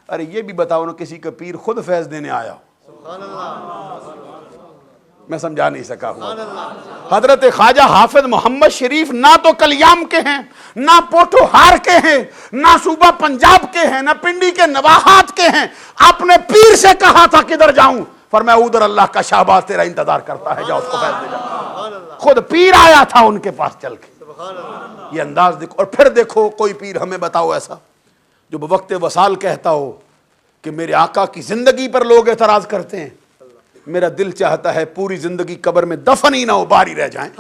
ارے یہ بھی بتاؤ نا کسی کا پیر خود فیض دینے آیا ہو، میں سمجھا نہیں سکا ہوں۔ حضرت خواجہ حافظ محمد شریف نہ تو کلیام کے ہیں، نہ پوٹھوہار کے ہیں، نہ صوبہ پنجاب کے ہیں، نہ پنڈی کے نواحات کے ہیں۔ اپنے پیر سے کہا تھا کدھر جاؤں، فرمایا ادھر اللہ کا شہباز تیرا انتظار کرتا ہے، جاؤ اس کو فیض دے جاؤ۔ خود پیر آیا تھا ان کے پاس چل کے۔ یہ انداز دیکھو، اور پھر دیکھو کوئی پیر ہمیں بتاؤ ایسا جو بوقت وصال کہتا ہو کہ میرے آقا کی زندگی پر لوگ اعتراض کرتے ہیں، میرا دل چاہتا ہے پوری زندگی قبر میں دفن ہی نہ ہو، باہر ہی رہ جائیں۔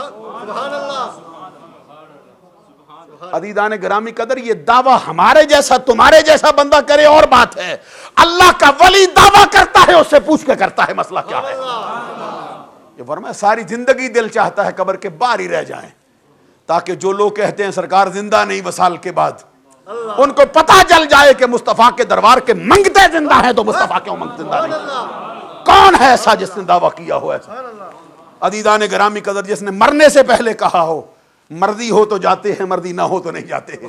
عزیزان گرامی قدر، یہ دعویٰ ہمارے جیسا تمہارے جیسا بندہ کرے اور بات ہے، اللہ کا ولی دعویٰ کرتا ہے اس سے پوچھ کے کرتا ہے مسئلہ کیا ہے۔ یہ فرمایا ساری زندگی دل چاہتا ہے قبر کے باہر ہی رہ جائیں، تاکہ جو لوگ کہتے ہیں سرکار زندہ نہیں وصال کے بعد، ان کو پتہ چل جائے کہ مصطفیٰ کے دربار کے منگتے زندہ ہیں، تو مصطفیٰ کیوں منگتے زندہ نہیں؟ کون ہے ایسا جس نے دعویٰ کیا ہو ایسا؟ عزیزان گرامی قدر، جس نے مرنے سے پہلے کہا ہو مرضی ہو تو جاتے ہیں، مرضی نہ ہو تو نہیں جاتے ہیں،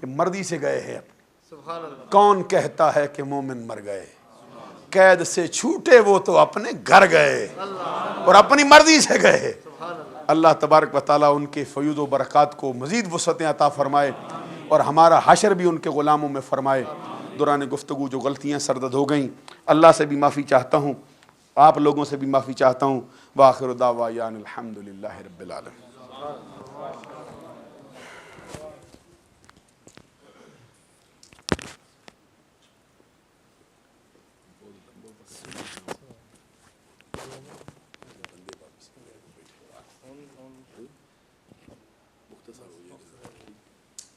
یہ مرضی سے گئے ہیں۔ کون کہتا ہے کہ مومن مر گئے؟ قید سے چھوٹے وہ تو اپنے گھر گئے اور اپنی مرضی سے گئے۔ اللہ تبارک و تعالیٰ ان کے فیوض و برکات کو مزید وسعتیں عطا فرمائے، اور ہمارا حشر بھی ان کے غلاموں میں فرمائے۔ دوران گفتگو جو غلطیاں سرزد ہو گئیں، اللہ سے بھی معافی چاہتا ہوں، آپ لوگوں سے بھی معافی چاہتا ہوں۔ وآخر دعوانا الحمدللہ رب العالمین۔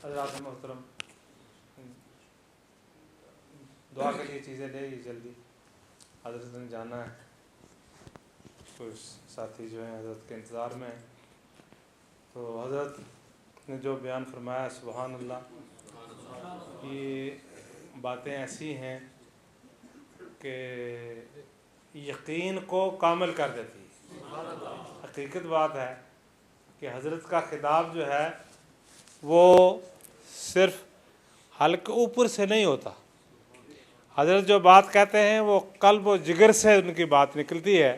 حضرات محترم، دعا کے لیے چیزیں لے جلدی، حضرت نے جانا ہے، کچھ ساتھی جو ہیں حضرت کے انتظار میں ہیں۔ تو حضرت نے جو بیان فرمایا سبحان اللہ، یہ باتیں ایسی ہیں کہ یقین کو کامل کر دیتی ہے۔ حقیقت بات ہے کہ حضرت کا خطاب جو ہے وہ صرف حلق اوپر سے نہیں ہوتا، حضرت جو بات کہتے ہیں وہ قلب و جگر سے ان کی بات نکلتی ہے،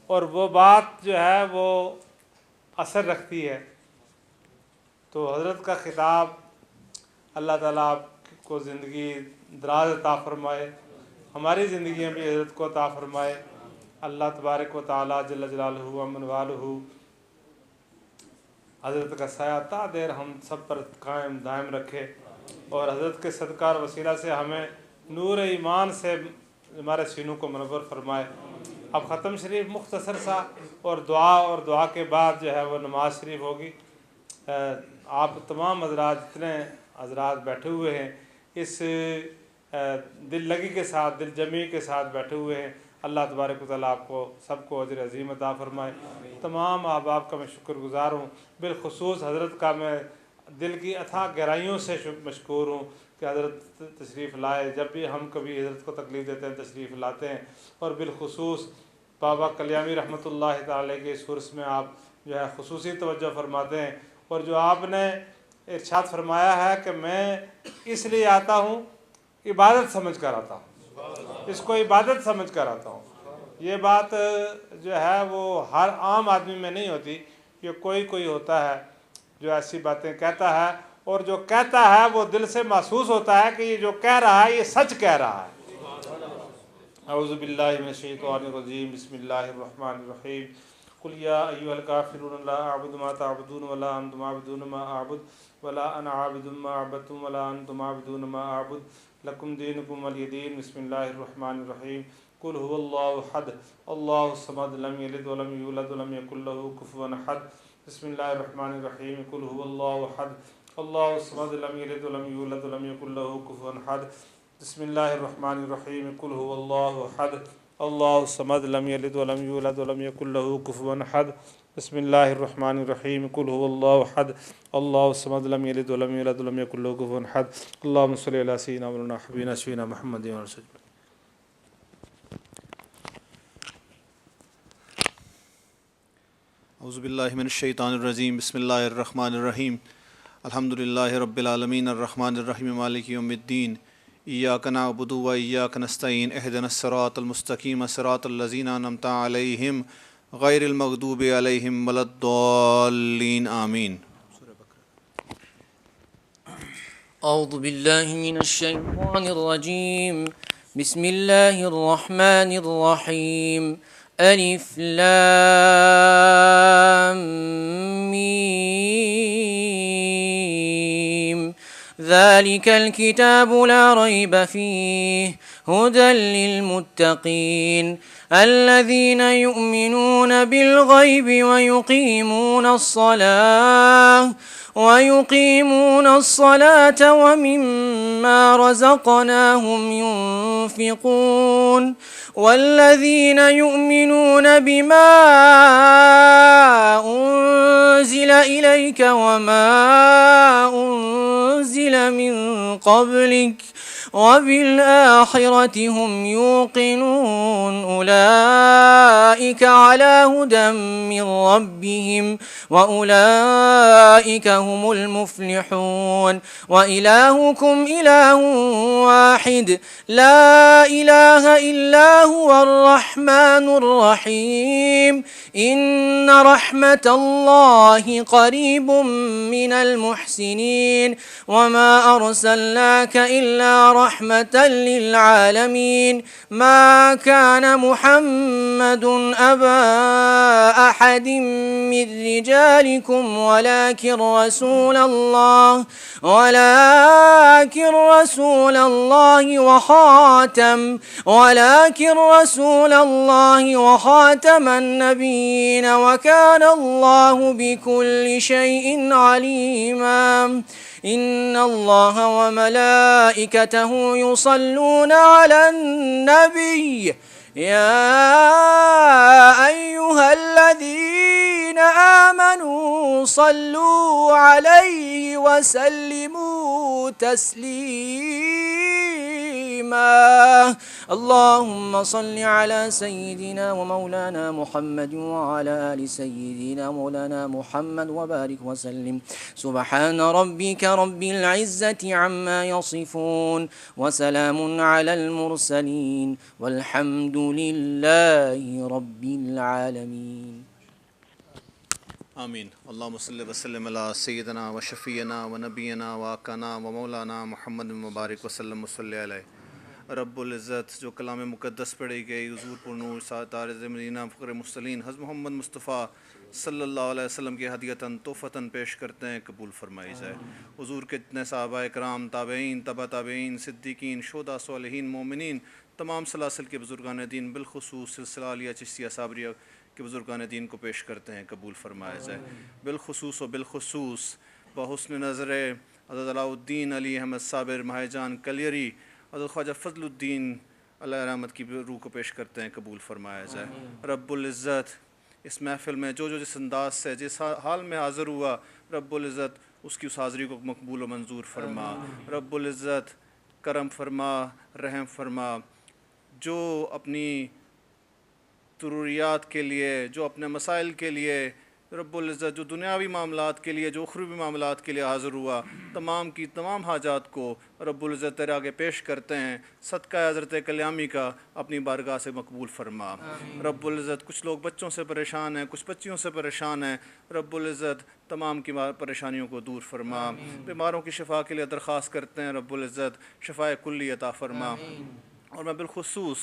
اور وہ بات جو ہے وہ اثر رکھتی ہے۔ تو حضرت کا خطاب، اللہ تعالیٰ آپ کو زندگی دراز عطا فرمائے، ہماری زندگیاں بھی حضرت کو عطا فرمائے۔ اللہ تبارک و تعالیٰ جل جلالہ و من والہ حضرت کا سایہ تا دیر ہم سب پر قائم دائم رکھے، اور حضرت کے صدقہ اور وسیلہ سے ہمیں نور ایمان سے ہمارے سینوں کو منور فرمائے۔ اب ختم شریف مختصر سا اور دعا کے بعد جو ہے وہ نماز شریف ہوگی۔ آپ تمام حضرات جتنے حضرات بیٹھے ہوئے ہیں اس دل لگی کے ساتھ، دل جمی کے ساتھ بیٹھے ہوئے ہیں، اللہ تبارک و تعالیٰ آپ کو سب کو اجر عظیم عطا فرمائے۔ تمام احباب کا میں شکر گزار ہوں، بالخصوص حضرت کا میں دل کی اتھاہ گہرائیوں سے مشکور ہوں کہ حضرت تشریف لائے۔ جب بھی ہم کبھی حضرت کو تکلیف دیتے ہیں تشریف لاتے ہیں، اور بالخصوص بابا کلیامی رحمۃ اللہ تعالی کے اس عرس میں آپ جو ہے خصوصی توجہ فرماتے ہیں، اور جو آپ نے ارشاد فرمایا ہے کہ میں اس لیے آتا ہوں، عبادت سمجھ کر آتا ہوں، اس کو عبادت سمجھ کر آتا ہوں۔ یہ بات جو ہے وہ ہر عام آدمی میں نہیں ہوتی، یہ کوئی ہوتا ہے جو ایسی باتیں کہتا ہے، اور جو کہتا ہے وہ دل سے محسوس ہوتا ہے کہ یہ جو کہہ رہا ہے یہ سچ کہہ رہا ہے۔ اعوذ باللہ من الشیطان الرجیم، بسم اللہ الرحمن الرحیم، قل یا ایھا الکافرون لا اعبد ما تعبدون ولا انتم عابدون ما اعبد ولا انا عابد ما عبدتم ولا انتم عابدون ما اعبد لکم دینکم ولی دین۔ بسم اللہ الرحمن الرحیم، قل هو اللہ احد اللہ الصمد لم یلد ولم یولد ولم یکن له کفوا احد۔ بسم اللہ الرحمن الرحیم، قل هو اللہ احد اللہ الصمد لم یلد ولم یولد ولم یکن له کفوا احد۔ بسم اللہ الرحمن الرحیم، قل هو اللہ احد اللہ الصمد لم یلد ولم یولد ولم یکن له کفوا احد۔ بسم اللہ الرحمن الرحیم، قل هو اللہ احد اللہ الصمد لم یلد ولم یولد ولم یکن له کفوا احد۔ اللہم صلی علی سیدنا مولانا حبیبنا شفیعنا محمد و علی آلہ۔ اعوذ باللہ من الشیطان الرجیم، بسم اللہ الرحمن الرحیم، الحمدللہ رب العالمین الرحمن الرحیم مالک یوم الدین، ایاک نعبد و ایاک نستعین، اہدنا الصراط المستقیم صراط الذین انعمت علیہم غیر المغضوب علیہم ولا الضالین، آمین۔ أعوذ بالله من الشيطان الرجيم، بسم الله الرحمن الرحيم، ألف لام ميم، ذلك الكتاب لا ريب فيه هدى للمتقين الذين يؤمنون بالغيب ويقيمون الصلاة ومما رزقناهم ينفقون والذين يؤمنون بما أنزل إليك وما أنزل من قبلك وبالآخرة هم يوقنون أولئك على هدى من ربهم وأولئك هم المفلحون وإلهكم إله واحد لا إله إلا هو الرحمن الرحيم إن رحمة الله قريب من المحسنين وما أرسلناك إلا رحمة للعالمين ما كان محمد أبا أحد من رجالكم ولكن رسول الله وخاتم النبيين وكان الله بكل شيء عليما إن الله وملائكته يصلون على النبي يا أيها الذين آمنوا صلوا عليه وسلموا تسليما اللهم صل على سيدنا ومولانا محمد وعلى آل سيدنا مولانا محمد وبارك وسلم سبحان ربك رب العزة عما يصفون وسلام على المرسلين والحمد لله رب العالمين آمین۔ اللہم صلی وسلم علی سیدنا و شفیعنا و نبینا و آقانا و مولانا محمد مبارک وسلم صلی علیہ۔ رب العزت جو کلام مقدس پڑھی گئی، حضور پر نور ساتار مدینہ فخر مرسلین حضرت محمد مصطفیٰ صلی اللہ علیہ وسلم کی ہدیتاً تحفتاً پیش کرتے ہیں، قبول فرمائی جائے۔ حضور کے جتنے صحابہ کرام، تابعین، تبع تابعین، صدیقین، شہداء، صالحین، مومنین، تمام سلاسل کے بزرگان دین، بالخصوص سلسلہ عالیہ چشتیہ صابریہ کے بزرگان دین کو پیش کرتے ہیں، قبول فرمایا جائے۔ بالخصوص بحسن نظر حضرت علاء الدین علی احمد صابر ماہ جان کلیری، حضرت خواجہ فضل الدین علیہ رحمت کی روح کو پیش کرتے ہیں، قبول فرمایا جائے۔ رب العزت اس محفل میں جو جس انداز سے جس حال میں حاضر ہوا، رب العزت اس کی اس حاضری کو مقبول و منظور فرما۔ رب العزت کرم فرما، رحم فرما، جو اپنی ضروریات کے لیے، جو اپنے مسائل کے لیے، رب العزت جو دنیاوی معاملات کے لیے، جو اخروی معاملات کے لیے حاضر ہوا، تمام کی تمام حاجات کو رب العزت تیرے آگے پیش کرتے ہیں۔ صدقہ حضرت کلیامی کا اپنی بارگاہ سے مقبول فرما۔ رب العزت کچھ لوگ بچوں سے پریشان ہیں، کچھ بچیوں سے پریشان ہیں، رب العزت تمام کی پریشانیوں کو دور فرما۔ بیماروں کی شفا کے لیے درخواست کرتے ہیں، رب العزت شفائے کلی عطا فرما۔ اور میں بالخصوص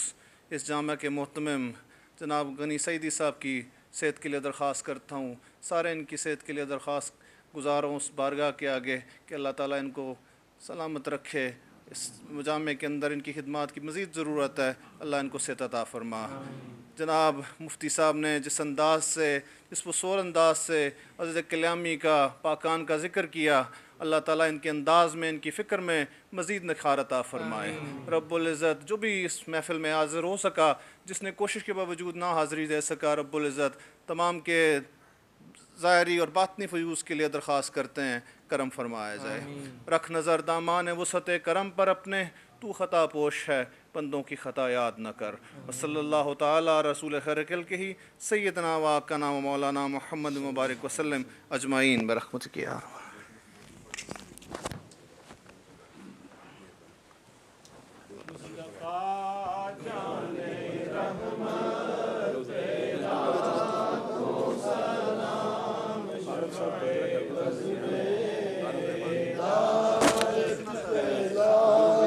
اس جامعہ کے محتمم جناب غنی سعیدی صاحب کی صحت کے لیے درخواست کرتا ہوں، سارے ان کی صحت کے لیے درخواست گزار ہوں اس بارگاہ کے آگے کہ اللہ تعالیٰ ان کو سلامت رکھے۔ اس جامعہ کے اندر ان کی خدمات کی مزید ضرورت ہے، اللہ ان کو صحت عطا فرما۔ جناب مفتی صاحب نے جس انداز سے، جس پرسور انداز سے حضرت کلیامی کا، پاکان کا ذکر کیا، اللہ تعالیٰ ان کے انداز میں، ان کی فکر میں مزید نکھار عطا فرمائے۔ رب العزت جو بھی اس محفل میں حاضر ہو سکا، جس نے کوشش کے باوجود نہ حاضری دے سکا، رب العزت تمام کے ظاہری اور باطنی فیوز کے لیے درخواست کرتے ہیں، کرم فرمایا جائے۔ رکھ نظر دامان وسعت کرم پر اپنے، تو خطا پوش ہے، بندوں کی خطا یاد نہ کر۔ وصلی اللہ تعالیٰ رسول خیر خلقہ ہی سیدنا و آقانا و مولانا محمد مبارک وسلم اجمعین برحمتک یا ارحم۔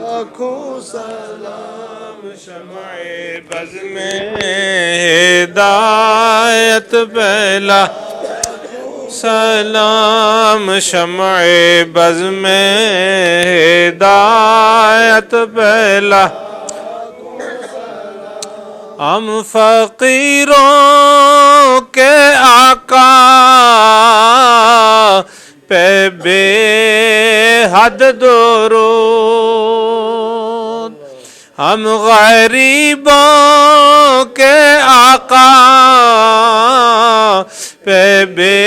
لاکھوں سلام شمع بز میں ہدایت پہلا، سلام شمع بز میں ہدایت پہلا، ہم فقیروں کے آقا پہ بے حد درود، ہم غریبوں کے آقا پہ بے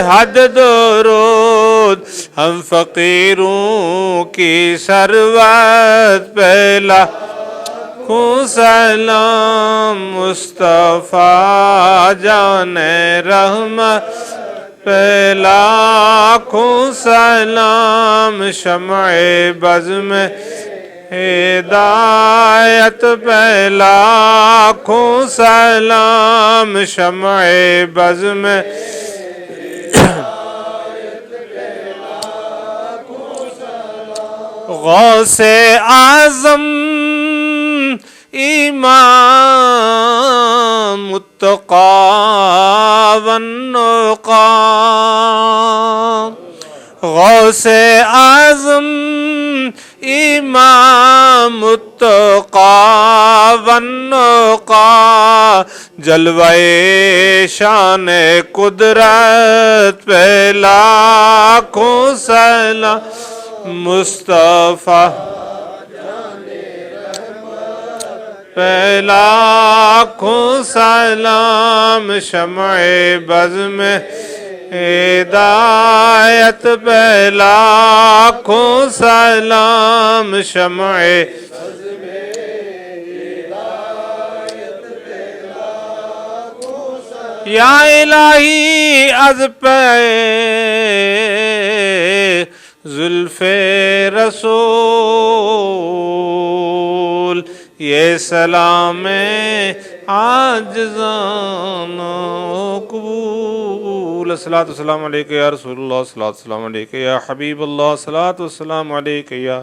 حد درود، ہم فقیروں کی ثروت پہ لاکھوں سلام، مصطفیٰ جان رحمت پہ لاکھوں سلام، شمع بز میں ہدایت پہ لاکھوں سلام، شمع بز میں غوث اعظم امام متقی والنقی، غوث اعظم امام متقی والنقی، جلوہ شان قدرت پہ لاکھوں سلام، مصطفیٰ پہ لاکھوں سلام، شمع بز میں ہدایت پہ لاکھوں سلام، شمع یا الہی از پہ زلف رسول یہ سلام عاجزان قبول، الصلاۃ والسلام علیکہ یا رسول اللہ، الصلاۃ والسلام علیکہ یا حبیب اللہ، الصلاۃ والسلام علیکہ یا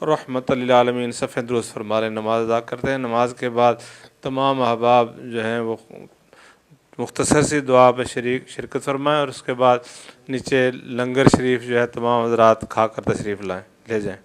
رحمت للعالمین۔ صفحہ درست فرما رہے ہیں، نماز ادا کرتے ہیں۔ نماز کے بعد تمام احباب جو ہیں وہ مختصر سی دعا پہ شرکت فرمائیں، اور اس کے بعد نیچے لنگر شریف جو ہے تمام حضرات کھا کر تشریف لے جائیں.